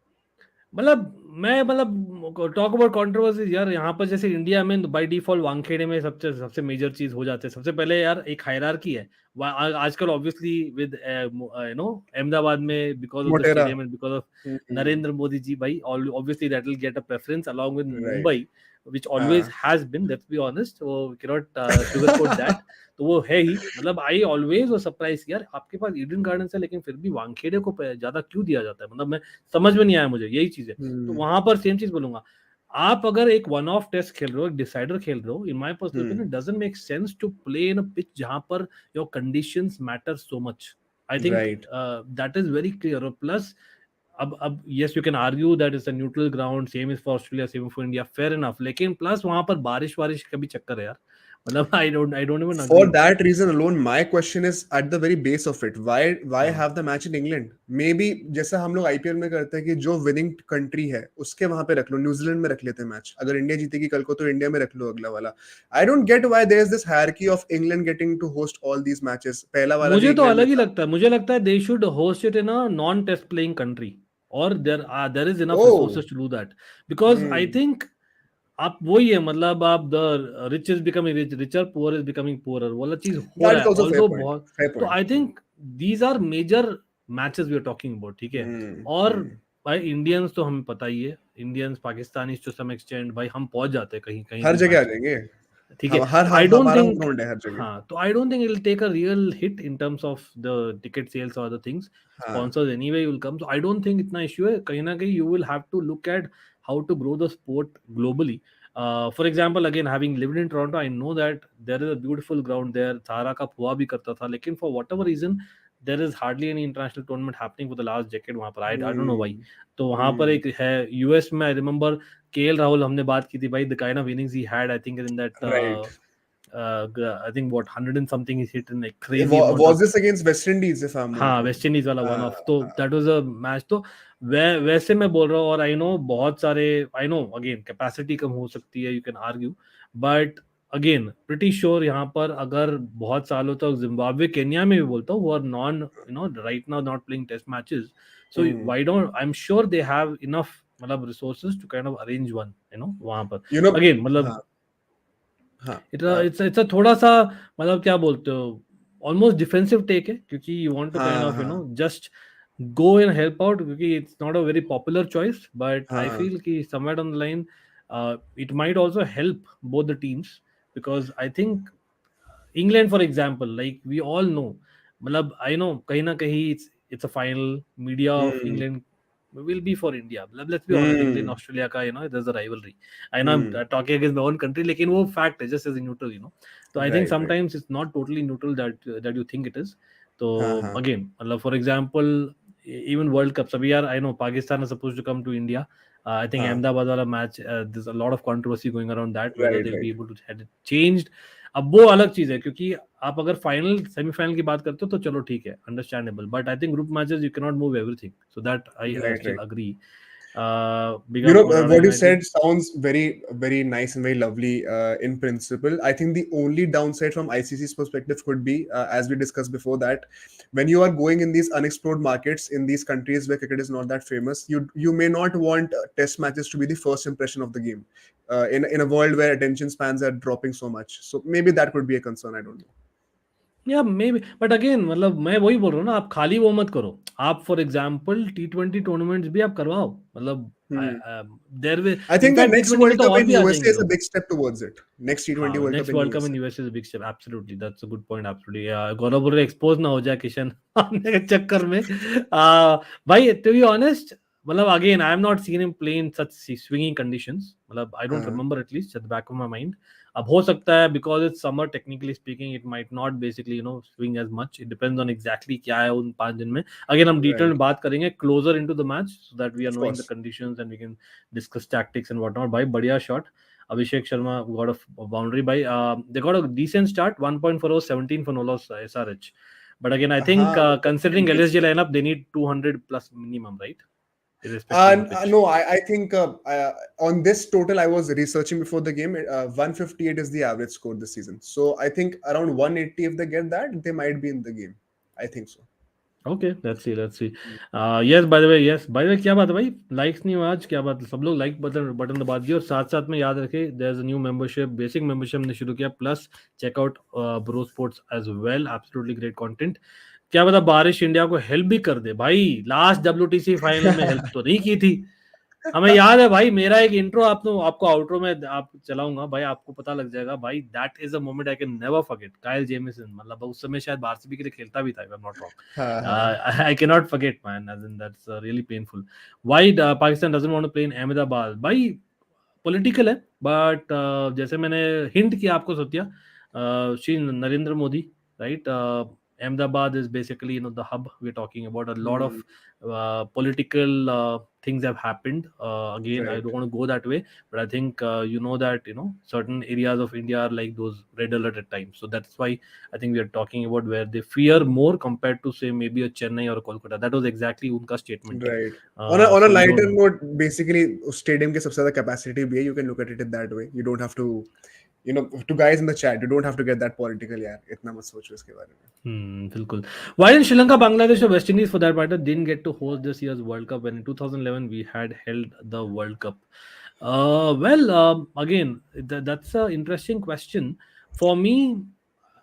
मतलब टॉक अबाउट कंट्रोवर्सीज यार, यहाँ पर जैसे इंडिया में बाय डिफॉल्ट वानखेड़े में सबसे सबसे मेजर चीज हो जाते हैं. सबसे पहले यार एक हायरार्की है. आजकल ऑब्वियसली विद अहमदाबाद में because of the Motera. Stadium and because of Narendra Modi ji भाई, obviously that will get a preference along with Right. Mumbai which always हाँ. has been, let's be honest, so we cannot sugarcoat that. तो वो है ही, मतलब I always वो surprise यार आपके पास Eden garden है लेकिन फिर भी वानखेड़े को ज्यादा क्यों दिया जाता है, मतलब मैं समझ में नहीं आया मुझे यही चीज है. तो वहां पर सेम चीज बोलूंगा, आप अगर एक वन ऑफ टेस्ट खेल रहे हो, एक डिसाइडर खेल रहे हो, in my personal opinion doesn't make sense to play in a pitch जहां पर your conditions matter so much. I think Right. That is very clear. और प्लस अब yes you can argue that is a neutral ground, same is for Australia, same for India, fair enough, लेकिन plus वहां पर बारिश वारिश का भी चक्कर है यार, मतलब I don't even For agree. that reason alone, my question is at the very base of it. Why have the match in England? Maybe जैसा हम लोग IPL में करते हैं कि जो winning country है उसके वहां पे रख लो, न्यूजीलैंड में रख लेते हैं मैच. अगर इंडिया जीतेगी कल को तो इंडिया में रख लो अगला वाला. I don't get why there is this hierarchy of England getting to host all these matches. पहला वाला भी मुझे तो इंग्लैंड में अलग ही था. लगता है, मुझे लगता है they should host it in a non test playing country, और there is enough Oh. Resources to do that, because I Hmm. Think आप वही है, मतलब आप the rich is becoming rich, richer, poor is becoming poorer वाला चीज हो That रहा is है also fair ऑल्दो point. बहुत. Fair तो point. I think these are major matches we are talking about, ठीक है. Hmm. और Hmm. भाई इंडियंस तो हमें पता ही है, Indians Pakistani to some extent भाई हम पहुंच जाते हैं कहीं कहीं हर भी जगह आ मैच में, जाएंगे. ठीक है. हम हर तो आई डोंट हमारा होम थिंक, ग्राउंड है हर जगह. हाँ, तो I don't think it will take a real hit in terms of the ticket sales और अदर थिंग्स. हाँ. स्पॉन्सर्स एनीवे विल कम, तो आई डोंट थिंक इतना इश्यू है. कहीं ना कहीं you will have to look at how to grow the sport globally. For example again having lived in Toronto, I know that there is a beautiful ground there, Sahara Cup हुआ भी करता था, लेकिन for whatever reason there is hardly any international tournament happening for the last decade वहां पर. I don't know why. Hmm. तो वहां पर Hmm. एक है यूएस में, आई रिमेंबर केएल राहुल, हमने बात की थी भाई, the kind of innings he had, I think in that Right. I think what 100 and something is hit in like crazy amount Was of. this against West Indies if I'm not हाँ, wrong? West Indies वाला one of, तो हाँ. That was a match. तो वैसे मैं बोल रहा हूँ, और आई नो बहुत सारे, आई नो अगेन कैपेसिटी कम हो सकती है, you can argue, but again pretty sure यहाँ पर अगर बहुत सालों तक जिम्बाब्वे, केन्या में भी बोलता हूँ, वो are non right now not playing test matches, so Hmm. Why don't, I am sure they have enough मतलब resources to kind of arrange one वहां पर. You know, अगेन मतलब हाँ. हाँ. इट्स थोड़ा सा, मतलब क्या बोलते हो, ऑलमोस्ट डिफेंसिव टेक है, क्योंकि you want to kind of हाँ. Just go and help out, क्योंकि it's not a very popular choice, but I हाँ. feel कि somewhere down the line it might also help both the teams, because I think England for example, like we all know, मतलब I know कहीं ना कहीं it's a final, media of Hmm. England will be for India. मतलब let's be honest, England Hmm. Australia का there's a rivalry. I know I'm Hmm. talking against my own country, लेकिन वो fact है, just as a neutral, so I think Right, right. sometimes it's not totally neutral that you think it is. So हाँ, हाँ. again, मतलब for example, even World Cups अभी यार, I know Pakistan is supposed to come to India. I think हाँ. Ahmedabad वाला match, there's a lot of controversy going around that, whether Right, they'll right. be able to had it changed. अब वो अलग चीज है, क्योंकि आप अगर फाइनल सेमीफाइनल की बात करते हो तो चलो ठीक है, understandable, but I think group matches you can not move everything, so that I Right, still right. Agree. Big You up know, on royal what you United. said sounds very, very nice and very lovely in principle. I think the only downside from ICC's perspective could be, as we discussed before, that when you are going in these unexplored markets in these countries where cricket is not that famous, you may not want test matches to be the first impression of the game. In a world where attention spans are dropping so much, so maybe that could be a concern. I don't know. या may be, but again मतलब मैं वही बोल रहा हूँ ना, आप खाली वो मत करो. आप फॉर एग्जांपल T20 टूर्नामेंट्स भी आप करवाओ, मतलब Hmm. Their way, I think the in fact next T20 में World तो Cup और in भी आ USA जाएंगे is a लोग. big step towards it. Next T20 हाँ, World Cup next in World Cup in USA. US is a big step, absolutely, that's a good point, absolutely. Gaurav बोल रहे expose ना हो जाए किशन आने के चक्कर में. भाई टू बी ऑनेस्ट, मतलब again I am not seen him play in such swinging conditions, मतलब आई डोंट हाँ. Remember at least at the back of my mind. अब हो सकता है because it's summer, technically speaking it might not basically swing as much, it depends on exactly क्या है उन 5 दिन में. अगेन हम डिटेल Right. में बात करेंगे closer into the match, so that we are Of knowing the course. Conditions and we can discuss tactics and what not. भाई बढ़िया shot. Abhishek Sharma got a boundary by. They got a decent start, 1.40, 17 for no loss, SRH. But again, I think हाँ, मतलब considering decent LSG start. lineup, they need 200 plus minimum, right? Irrespective of the pitch. No, I think on this total, I was researching before the game. 158 is the average score this season. So I think around 180, if they get that, they might be in the game. I think so. Okay, let's see, let's see. Yes, by the way, yes, by the way, क्या बात है भाई, likes नहीं हुआ आज, क्या बात है, सब लोग लाइक बटन बटन दबा दिए, और साथ साथ में याद रखे there is a new membership, basic membership हमने शुरू किया, plus check out Bro Sports as well, absolutely great content. क्या पता बारिश इंडिया को हेल्प भी कर दे भाई, लास्ट WTC फाइनल में हेल्प तो नहीं की थी. हमें याद है भाई, मेरा एक इंट्रो आपको आउट्रो में आप चलाऊंगा भाई, आपको पता लग जाएगा भाई, that is a moment I can never forget. Kyle Jameson, मतलब उस समय शायद आरसीबी के लिए खेलता भी था, इफ आई एम नॉट हाँ, हाँ. Wrong. I can not forget man, as in that's really painful. Why Pakistan doesn't want to play in Ahmedabad भाई, पॉलिटिकल है, बट जैसे मैंने हिंट किया आपको Satya, Shri Narendra Modi, right, Ahmedabad is basically the hub. We're talking about a lot of Hmm, political things have happened. Again, I right. don't want to go that way, but I think that certain areas of India are like those red alert at times. So that's why I think we are talking about where they fear more compared to say maybe a Chennai or a Kolkata. That was exactly unka statement. Right. On a So we don't lighter know. note, basically, stadium के सबसे ज़्यादा capacity भी है. You can look at it in that way. You don't have to, to guys in the chat, you don't have to get that political यार. इतना मत सोचो इसके बारे में. बिल्कुल. Why didn't Sri Lanka, Bangladesh, or West Indies for that matter didn't get to host this year's World Cup when in 2011 we had held the World Cup? Well, again, that's an interesting question. For me,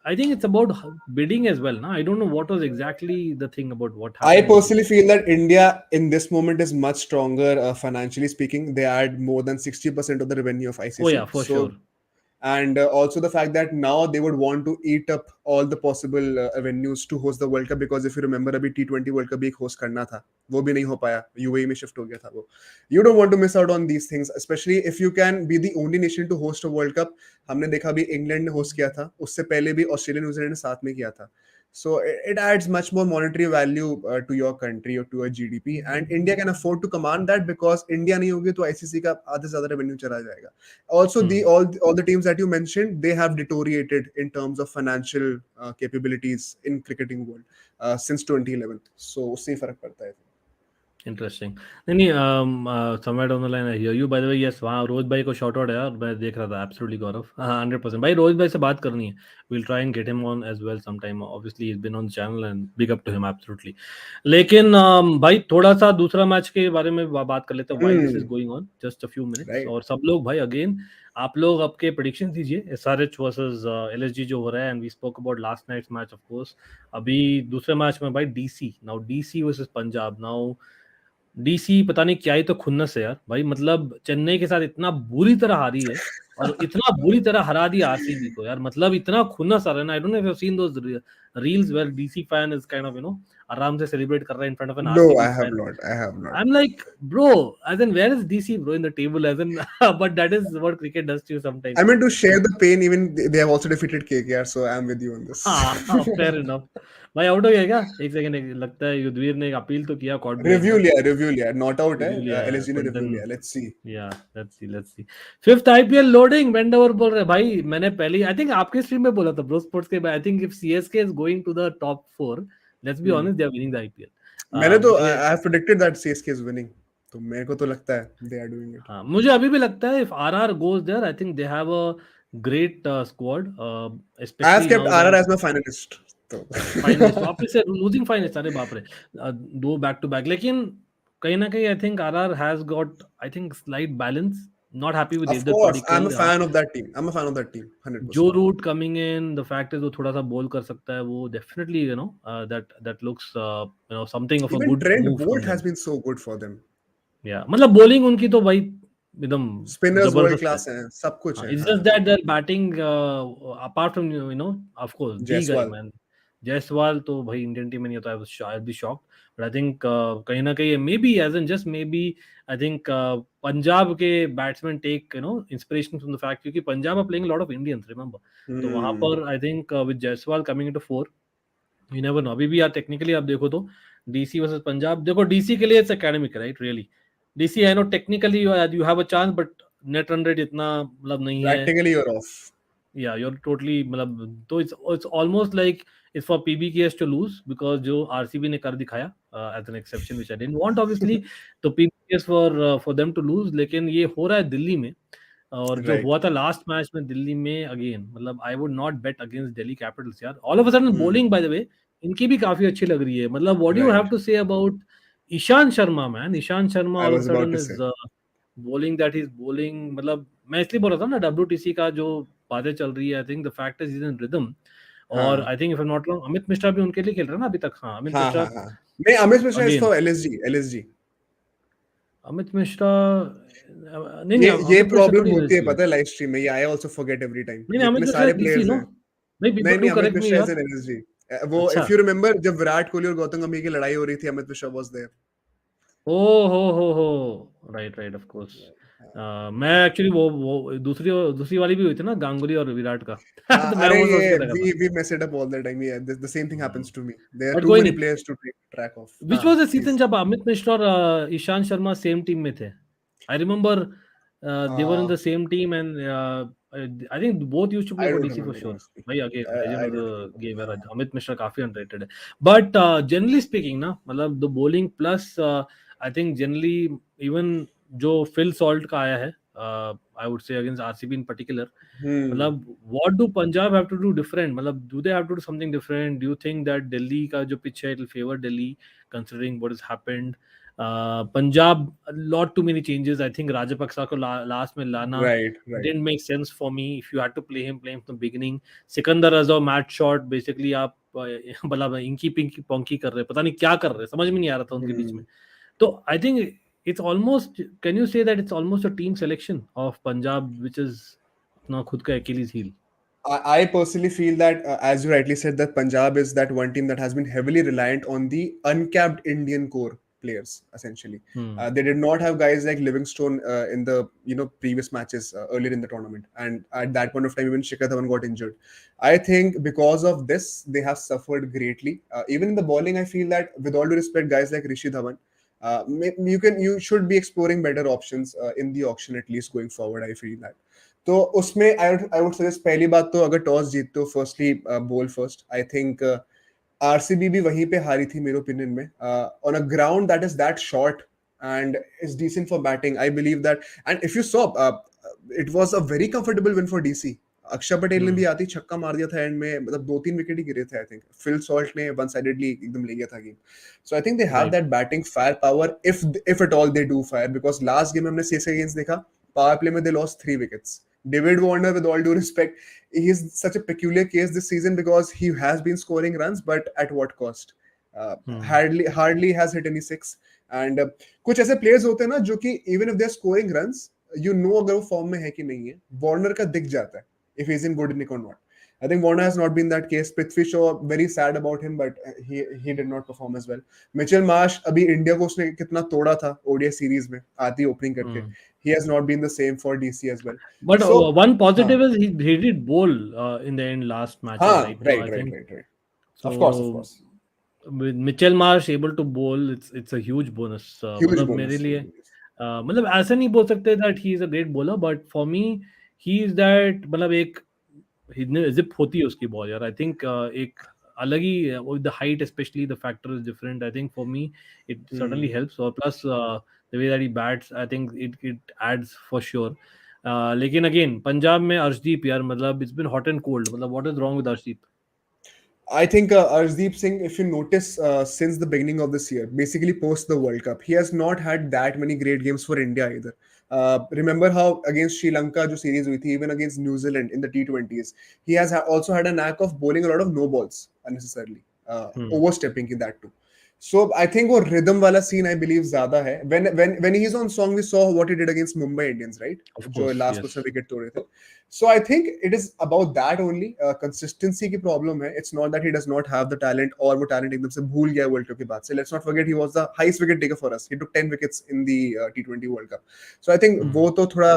I think it's about bidding as well. I don't know what was exactly the thing about what I happened with. personally feel that India in this moment is much stronger financially speaking. They add more than 60% of the revenue of Oh ICC. yeah, for So, sure. and also the fact that now they would want to eat up all the possible avenues to host the World Cup, because if you remember अभी T20 World Cup भी एक host करना था, वो भी नहीं हो पाया, UAE में shift हो गया था वो. You don't want to miss out on these things, especially if you can be the only nation to host a World Cup. हमने देखा अभी इंग्लैंड ने host किया था, उससे पहले भी ऑस्ट्रेलिया न्यूजीलैंड ने साथ में किया था. So it adds much more monetary value to your country or to your GDP, and India can afford to command that, because India नहीं होगी तो ICC का आधे से ज़्यादा revenue चला जाएगा. Also, the all the teams that you mentioned, they have deteriorated in terms of financial capabilities in cricketing world since 2011. So उससे ही फर्क पड़ता है. इंटरेस्टिंग. नहीं, somewhere down the line I hear you. Bye the way, yes, वहाँ रोज भाई को shot out है, और मैं देख रहा था, एब्सोल्युटली गौरव, हाँ 100%. भाई रोज भाई से बात करनी है, will try and get him on as well some time. Obviously he is been on channel and big up to him, absolutely. लेकिन भाई थोड़ा सा दूसरा मैच के बारे में बात कर लेते हैं, why this is Hmm. Going on, just a few minutes. Right. और सब लोग भाई अगेन आप लोग आपके प्रेडिक्शन दीजिए एसआरएच वर्सेस एलएसजी जो हो रहा है, and we spoke about last night's match of course. अभी दूसरे मैच में भाई DC, now DC versus Punjab. Now DC पता नहीं क्या ही तो खुन्नस है यार भाई, मतलब चेन्नई के साथ इतना बुरी तरह हारी है और इतना बुरी तरह हरा दी आरसीबी को यार, मतलब इतना खुन्नस आ रहा है ना. I don't know if you seen those reels where DC fan is kind of आराम से सेलिब्रेट कर रहा है in front of an No, RCB I have fan. not. I have not. I'm like, bro, as in, where is DC, bro, in the table? As in, but that is what cricket does to you sometimes. I mean, to share the pain, even they have also defeated KKR, so I'm with you on this. हाँ, fair enough. भाई out हो गया क्या? एक second, लगता है युद्धवीर ने एक अपील तो किया कॉर्ट ब्रेक का. Review लिया. Not out है. रिव्यू लिया है, LSG ने but review then लिया. Let's see. yeah, let's see. Fifth IPL loading bend over बोल रहे भाई. मैंने पहले आई थिंक आपके स्ट्रीम में बोला था ब्रो स्पोर्ट्स के. I think if CSK is going to the top 4, let's be honest, they are winning the IPL. मैंने तो मुझे I have predicted that CSK is winning. तो मेरे को तो लगता है they are doing it. हाँ, मुझे अभी भी लगता है if RR goes there, I think they have a great squad, I have specially kept now RR that as my finalist. तो फाइनलिस्ट वापस से लूजिंग फाइनलिस्ट. अरे बाप रे, दो बैक टू बैक. लेकिन कहीं ना कहीं I think RR has got, I think, slight balance. Not happy with Of Devdutt course, I'm a Padikkal. fan of that team. I'm a fan of that team, जो 100%. Root coming in, the fact is वो थोड़ा सा बोल कर सकता है, वो definitely that looks something of a Even good Trent move from Bolt has him. been so good for them. या मतलब बॉलिंग उनकी तो भाई एकदम Spinners world जबरदस्त है. class हैं, सब कुछ है. It's हाँ. just that their batting, apart from of course, the guy Jaiswal. man, Jaiswal तो भाई इंडियन टीम में नहीं होता है. I'd be shocked, but I think कहीं ना कहीं maybe, as in just maybe, I think Punjab के batsman take inspiration from the fact, क्योंकि Punjab are playing a lot of Indians, remember. तो वहां पर I think with Jaiswal coming into 4, you never know. अभी भी यार टेक्निकली आप देखो तो डीसी वर्सेस पंजाब, देखो डीसी के लिए it's academic right, really. DC I know technically you have a chance, but net run rate इतना मतलब नहीं है. Practically you're off. Yeah, you're totally मतलब, तो it's almost like it's for PBKS to lose, because जो RCB ने कर दिखाया as an exception which I didn't want obviously, तो PBKS for them to lose. लेकिन ये हो रहा है दिल्ली में, और जो Right. हुआ था लास्ट मैच में दिल्ली में अगेन, मतलब I would not bet against Delhi Capitals यार. All of a sudden bowling by the way इनकी भी काफी अच्छी लग रही है. मतलब what do you have Right. To say about Ishan Sharma man? Ishan Sharma I all of was a about sudden to is say. Bowling that is bowling. मतलब मैं इसलिए बोल रहा था ना, डब्ल्यूटीसी का जो बातें चल रही है, आई think the fact is in rhythm. और हाँ. आई think if I am not wrong, Amit Mishra भी उनके लिए खेल रहा है ना अभी तक. हाँ, अमित हाँ, मिश्रा हाँ, हाँ. नहीं, Amit Mishra is again. for LSG. LSG. Amit Mishra नहीं नहीं, ये अमित मिश्रा प्रॉब्लम थोड़ी होती है एलएसजी है. पता है लाइव स्ट्रीम में. ये I also forget every time. नहीं नहीं, अमित जितने मिश्रा सारे डीसी प्लेयर्स नो. हैं. नहीं, पीपल नहीं, do Amit correct me Mishra is यार. इन LSG. वो अच्छा. इफ यू रिमेंबर जब विराट कोहली और गौतम गंभीर की लड़ाई हो रही थी, अमित मिश्रा वाज देयर. ओ हो, राइट राइट, ऑफ कोर्स. मैं एक्चुअली वो दूसरी दूसरी वाली भी हुई थी ना, गांगुली और विराट का. हाँ, तो मैं अरे वो सोच ये के लगा था. we mess it up all the time. Yeah, the same thing happens to me. There are but too कोई many नहीं. players to take track of. विच हाँ, वाज द सीजन please. जब अमित मिश्रा और ईशान शर्मा सेम टीम में थे? I remember they were in the same team, and I think both used to play I for don't DC for remember sure. honestly. भाई again legend I of don't the remember. Game है. हाँ. अमित मिश्रा काफी underrated है. But generally speaking ना, मतलब the bowling plus I think generally even जो Phil Salt का आया है, I would say against RCB in particular, मतलब what do Punjab have to do different? मतलब do they have to do something different? Do you think that Delhi का जो pitch है it will favour Delhi considering what has happened? Punjab lot too many changes. I think Rajapaksa को last में लाना Right, right. didn't make sense for me. If you had to play him from the beginning, Sikandar Azhar match shot basically आप मतलब inky Pinky ponky कर रहे हैं, पता नहीं क्या कर रहे हैं, समझ में नहीं आ रहा था उनके बीच में. तो I think it's almost, can you say that it's almost a team selection of Punjab which is अपना खुद का Achilles heel? I personally feel that, as you rightly said, that Punjab is that one team that has been heavily reliant on the uncapped Indian core players. Essentially, they did not have guys like Livingstone in the previous matches earlier in the tournament, and at that point of time, even Shikhar Dhawan got injured. I think because of this, they have suffered greatly. Even in the bowling, I feel that, with all due respect, guys like Rashid Dhawan, you should be exploring better options in the auction at least going forward. I feel that. तो उसमें I would suggest, पहली बात तो अगर toss जीतते हो, firstly बोल first. I think RCB भी वहीं पे हारी थी मेरे ओपिनियन में, on a ground that is that short and is decent for batting. I believe that, and if you saw, it was a very comfortable win for DC. Akshar Patel ने भी आती छक्का मार दिया था एंड में, मतलब 2-3 विकेट ही गिरे थे. आई थिंक फिल सॉल्ट ने वन साइडेडली एकदम ले गया था game. So I think they have that batting fire power, if it all they do fire. Because last game में हमने सीएसके अगेंस्ट देखा, पावर प्ले में they lost 3 wickets. David Warner, with all due respect, he's such a peculiar case this season because he has been scoring runs, but at what cost? Uh, Hmm. hardly has hit any six. And कुछ ऐसे players होते हैं ना जो कि even if they are scoring runs, you know अगर वो form में है कि नहीं है, वार्नर का दिख जाता है if he's in good nick or not. I think Warner has not been that case. Prithvi Shaw, very sad about him, but he did not perform as well. Mitchell Marsh, अभी India को उसने कितना तोड़ा था ODI series में आती opening करके. Hmm. He has not been the same for DC as well. But So one हाँ positive is he did bowl in the end last matches, हाँ right? So I think right. Of so course. with Mitchell Marsh able to bowl, it's a huge bonus. Huge मतलब मेरे bonus. लिए मतलब ऐसा नहीं बोल सकते that he is a great bowler, but for me he is that मतलब एक जिप होती है उसकी बॉल यार. आई थिंक एक अलग ही with the height specially the factor is different. I think for me it certainly Hmm. Helps और plus the way that he bats I think it aids for sure. लेकिन अगेन पंजाब में अर्शदीप यार मतलब it's been hot and cold. मतलब what is wrong with Arshdeep? I think Arshdeep Singh, if you notice, since the beginning of this year, basically post the World Cup, he has not had that many great games for India either. Remember how against Sri Lanka, जो series हुई थी, even against New Zealand in the T20s, he has also had a knack of bowling a lot of no balls unnecessarily, overstepping in that too. So I think वो rhythm वाला scene I believe ज़्यादा है. When he's on song, we saw what he did against Mumbai Indians, right? Of जो course last yes. को wicket तोड़े थे. So I think it is about that only. Consistency की problem है. It's not that he does not have the talent और वो talent एकदम से भूल गया World Cup के बाद से. Let's not forget he was the highest wicket taker for us. He took 10 wickets in the T20 World Cup. So I think वो तो थोड़ा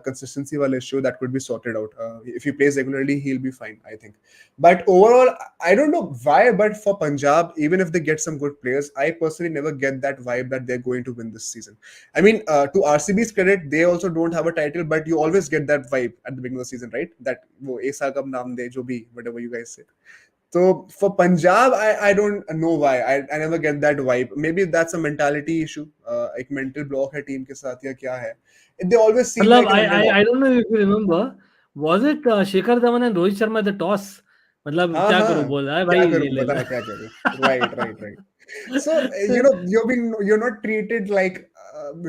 consistency वाला issue that could be sorted out. If he plays regularly, he'll be fine, I think. But overall, I don't know why, but for Punjab, even if they get some good players, I personally never get that vibe that they're going to win this season. I mean, to RCB's credit, they also don't have a title, but you always get that vibe at the beginning of the season, right? That wo Aisa Cup naam de, jo bhi, whatever you guys say. So for Punjab, I don't know why. I never get that vibe. Maybe that's a mentality issue. एक mental block है team के साथ या क्या है. They always seem मतलब like an underdog. I don't know if you remember, was it Shikhar Dhawan and Rohit Sharma at the toss? मतलब हाँ क्या करूं, हाँ बोल रहा है क्या भाई ये करूं ले बता लो. क्या करूं. Right. So you're not treated like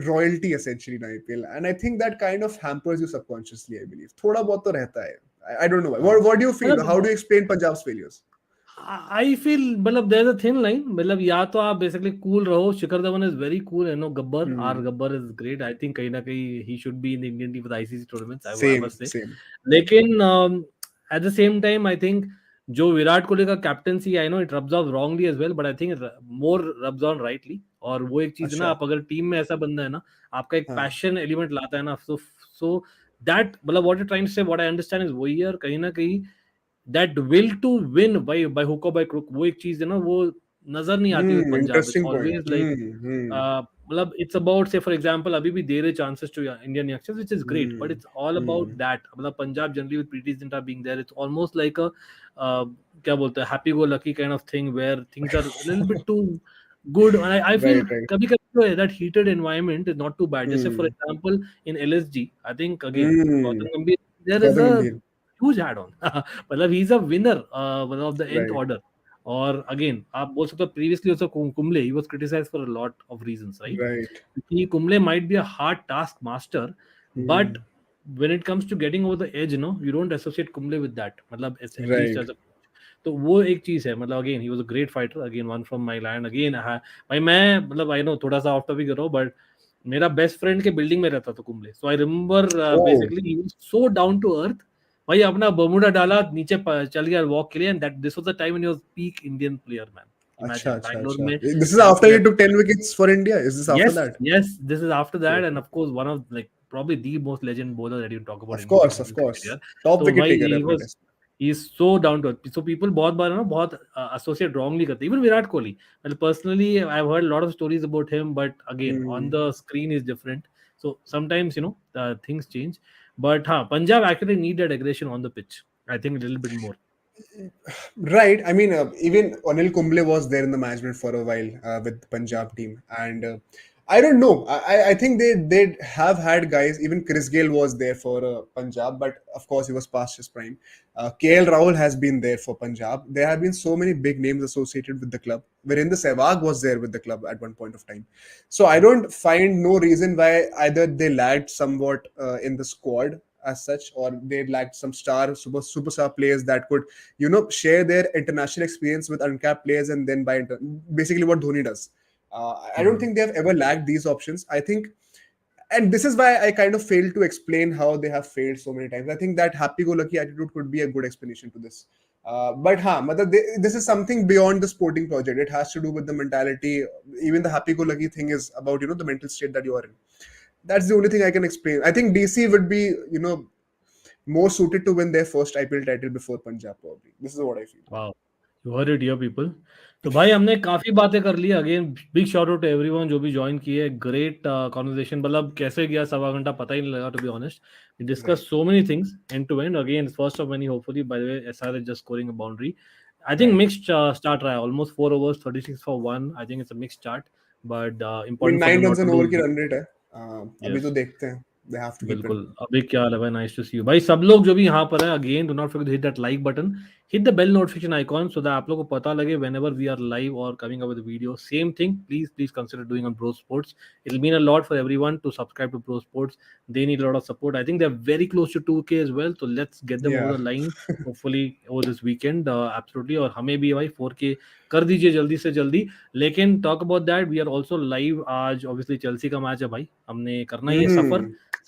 royalty essentially in IPL, and I think that kind of hampers you subconsciously. I believe थोड़ा बहुत तो रहता है. I don't know why. What do you feel? How do मतलब you explain Punjab's failures? I feel मतलब there is a thin line. मतलब या तो आप बेसिकली कूल रहो. Shikhar Dhawan is very cool. No Gabbar are Hmm. Gabbar is great. I think कहीं ना कहीं he should be in the Indian team for the ICC tournaments. I must say. Same. लेकिन at the same time I think जो विराट कोहली का captaincy I know it rubs off wrongly as well, but I think more rubs on rightly. और वो एक चीज है ना, अच्छा. आप अगर टीम में ऐसा बंदा है ना, आपका एक हाँ. पैशन एलिमेंट लाता है ना, सो दैट मतलब what you trying to say, what I understand is वही है. और कहीं ना कहीं that will to win by hook और बाय क्रुक, वो एक चीज है ना, वो नजर नहीं आती with Punjab. It's Interesting point. Always like मतलब it's about say for example अभी भी दे रहे chances to Indian youngsters which is great, but it's all about Hmm. That. मतलब Punjab generally with Preity Zinta being there, it's almost like a क्या बोलते हैं, happy go lucky kind of thing where things are little bit too good. And I feel Right. कभी कभी that heated environment is not too bad. जैसे for Hmm. example in LSG, I think again Hmm. Gautam Gambhir, there is Gautam a Gambhir. huge add on. मतलब he is a winner मतलब of the nth Right. order. और again आप बोल सकते हो previously also Kumble he was criticized for a lot of reasons, right? Right. क्योंकि Kumble might be a hard task master, but Hmm. when it comes to getting over the edge, you don't associate Kumble with that. मतलब it's at least Right. as a, तो वो एक चीज है. मतलब again he was a great fighter, again one from my land. Again भाई मैं मतलब आई नो थोड़ा सा ऑफ टॉपिक कर रहा हूँ, बट मेरा बेस्ट फ्रेंड के बिल्डिंग में रहता था Kumble. So I remember Oh. Basically he was so down to earth. भाई अपना बर्मुडा डाला, नीचे चल गया वॉक के लिए, and that this was the time when he was peak Indian player man. Acha, imagine acha, Bangalore acha. में This is after he calculate. took 10 wickets for India. Is this after Yes, that? yes, this is after Okay, that, and okay. of course, one of like probably the most legend bowler that you talk about Of in course, of Indian cricket. course. Yeah. Top So wicket why taker he अपने was test. he's so down to earth. So people बहुत बार ना बहुत associate wrongly करते. Even Virat Kohli. Well, personally, I've heard a lot of stories about him, but again, on Hmm. the screen is different. So sometimes things change. But Punjab actually need that aggression on the pitch. I think a little bit more. Right. I mean, even Anil Kumble was there in the management for a while with the Punjab team, and I don't know. I think they have had guys. Even Chris Gale was there for Punjab, but of course he was past his prime. KL Rahul has been there for Punjab. There have been so many big names associated with the club. Virendra Sehwag was there with the club at one point of time. So I don't find no reason why either they lagged somewhat in the squad. as such, or they lacked some superstar players that could, share their international experience with uncapped players, and then basically what Dhoni does. I don't think they have ever lacked these options. I think, and this is why I kind of failed to explain how they have failed so many times. I think that happy-go-lucky attitude could be a good explanation to this. But this is something beyond the sporting project. It has to do with the mentality. Even the happy-go-lucky thing is about, the mental state that you are in. That's the only thing I can explain. I think DC would be, more suited to win their first IPL title before Punjab, probably. This is what I feel. Wow, you heard it here, people. तो भाई हमने काफी बातें कर ली. Again big shout out to everyone जो भी join किए. Great conversation. मतलब कैसे गया सवा घंटा पता ही नहीं लगा, to be honest. We discuss so many things end to end. Again first of many hopefully. By the way, SRH just scoring a boundary. I think mixed start रहा है. Almost 4 overs, 36 for 1. I think it's a mixed start, but important for 9 them runs not an to over lose. की run rate है. अभी Yes. तो देखते हैं. They have to keep it. बिल्कुल. अभी क्या हाल है भाई? नाइस टू सी यू भाई. सब लोग जो भी यहाँ पर है, again do not forget to hit that like button, hit the bell notification icon, so that आप लोगों को पता लगे whenever we are live or coming up with a video. Same thing, please consider doing on Bro Sports. It'll mean a lot for everyone to subscribe to Bro Sports. They need a lot of support. I think they're very close to 2K as well, so let's get them over the line hopefully over this weekend. Absolutely. और हमें भी भाई 4K कर दीजिए जल्दी से जल्दी. लेकिन talk about that, we are also live. आज ऑब्वियसली चेल्सी का मैच है भाई, हमने करना ही है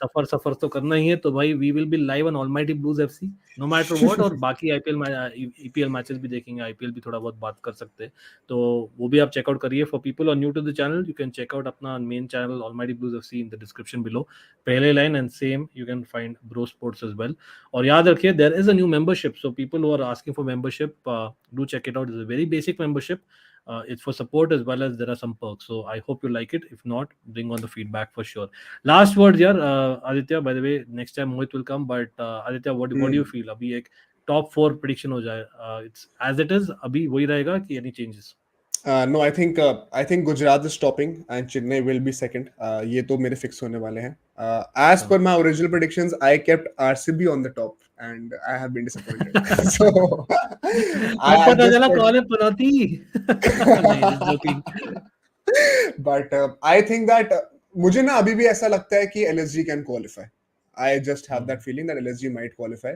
सफर तो करना ही है. तो भाई we will be live on almighty blues FC no matter what. और बाकी IPL मैचेस भी देखेंगे. IPL भी थोड़ा बहुत बात कर सकते हैं, तो वो भी आप चेकआउट करिए. फॉर पीपल और new to the channel, you can check out अपना main channel Almighty blues FC in the description below, पहले line, and same you can find Bro Sports as well. और याद रखिए, there is a new membership, so people who are asking for membership, do check it out. It's a very basic membership. It's for support as well as there are some perks. So I hope you like it. If not, bring on the feedback for sure. Last words here, Aditya. By the way, next time Mohit will come. But Aditya, what do you feel? अभी एक top 4 prediction हो जाए. It's as it is. अभी वही रहेगा कि any changes? No, I think Gujarat is topping and Chennai will be second. ये तो मेरे fix होने वाले हैं. As per my original predictions, I kept RCB on the top and I have been disappointed. So I पता just चला thought, कौन है पनौती. नहीं, just joking. but I think that मुझे ना अभी भी ऐसा लगता है कि LSG can qualify. I just have that feeling that LSG might qualify.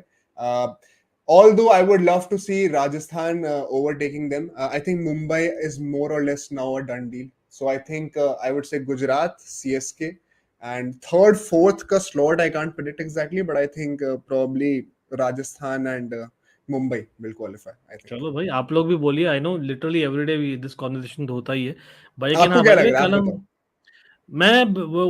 Although I would love to see Rajasthan overtaking them, I think Mumbai is more or less now a done deal. So I think I would say Gujarat, CSK, and third, fourth ka slot I can't predict exactly, but I think probably Rajasthan and Mumbai will qualify. I think. चलो भाई, आप लोग भी बोलिए. I know literally everyday this conversation तो होता ही है भाई. लेकिन आपको हाँ, क्या बाय द लग वे, रहा है? कल आप हम, बताओ.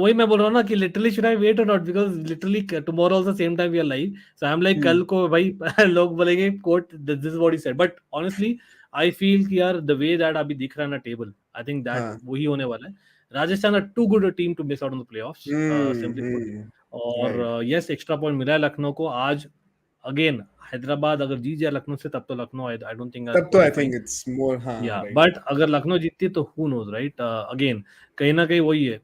वही मैं बोल रहा हूँ ना कि लिटरली शुड आई वेट और not, because literally tomorrow also same time we are live. So I am like, कल को भाई लोग बोलेंगे quote this is what he said. But honestly I feel कि यार द वे दैट अभी दिख रहा है ना टेबल, आई थिंक दैट हाँ. वही होने वाला है. Rajasthan are too good a team to miss out on the playoffs, simply put. और Right. यस, एक्स्ट्रा पॉइंट मिला है लखनऊ को आज. अगेन हैदराबाद अगर जीत जाए लखनऊ से, तब तो Lucknow I don't think are तब तो I qualifying. think it's more. हाँ, या right. बट अगर लखनऊ जीतती है तो हु नोज, राइट. अगेन कहीं ना कहीं वही है,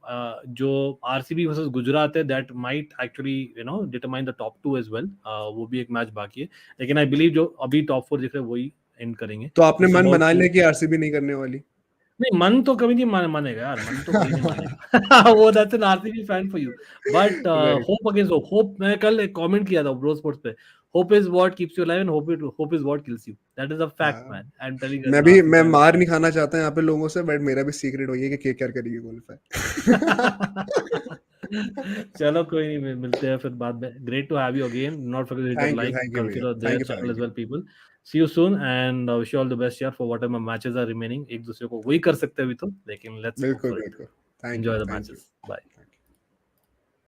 जो आरसीबी वर्सेस गुजरात है, that might actually determine the top 2 as well. वो भी एक मैच बाकी है, लेकिन आई बिलीव जो अभी टॉप 4 दिख रहे हैं वही एंड करेंगे. तो आपने इट्स मन अबाउट बना 2. लिया कि आरसीबी नहीं करने वाली? नहीं, मन तो कभी नहीं मानेगा यार, मन तो कभी नहीं मानेगा. वो that's an RCB fan for you. But Right. Hope against hope. Hope, मैं कल एक कमेंट किया था ब्रो स्पोर्ट्स पे, hope is what keeps you alive and hope is what kills you. That is a fact हाँ. Man. I am telling as an RCB मैं fan. मार नहीं खाना चाहता यहाँ पे लोगों से, बट मेरा भी सीक्रेट वही है कि केकेआर करेगी क्वालिफाई. चलो कोई नहीं, मिलते हैं फिर बाद में. Great to have you again. Not forget to hit that like, Thank you भैया. Consider there Thank you for channel as having well me. People. See you soon and wish you all the best यार for whatever matches are remaining. एक दूसरे को वही कर सकते हैं अभी तो, लेकिन लेट्स होप बिल्कुल फॉर इट. बिल्कुल. Thank enjoy you. The Thank you. Matches. Bye.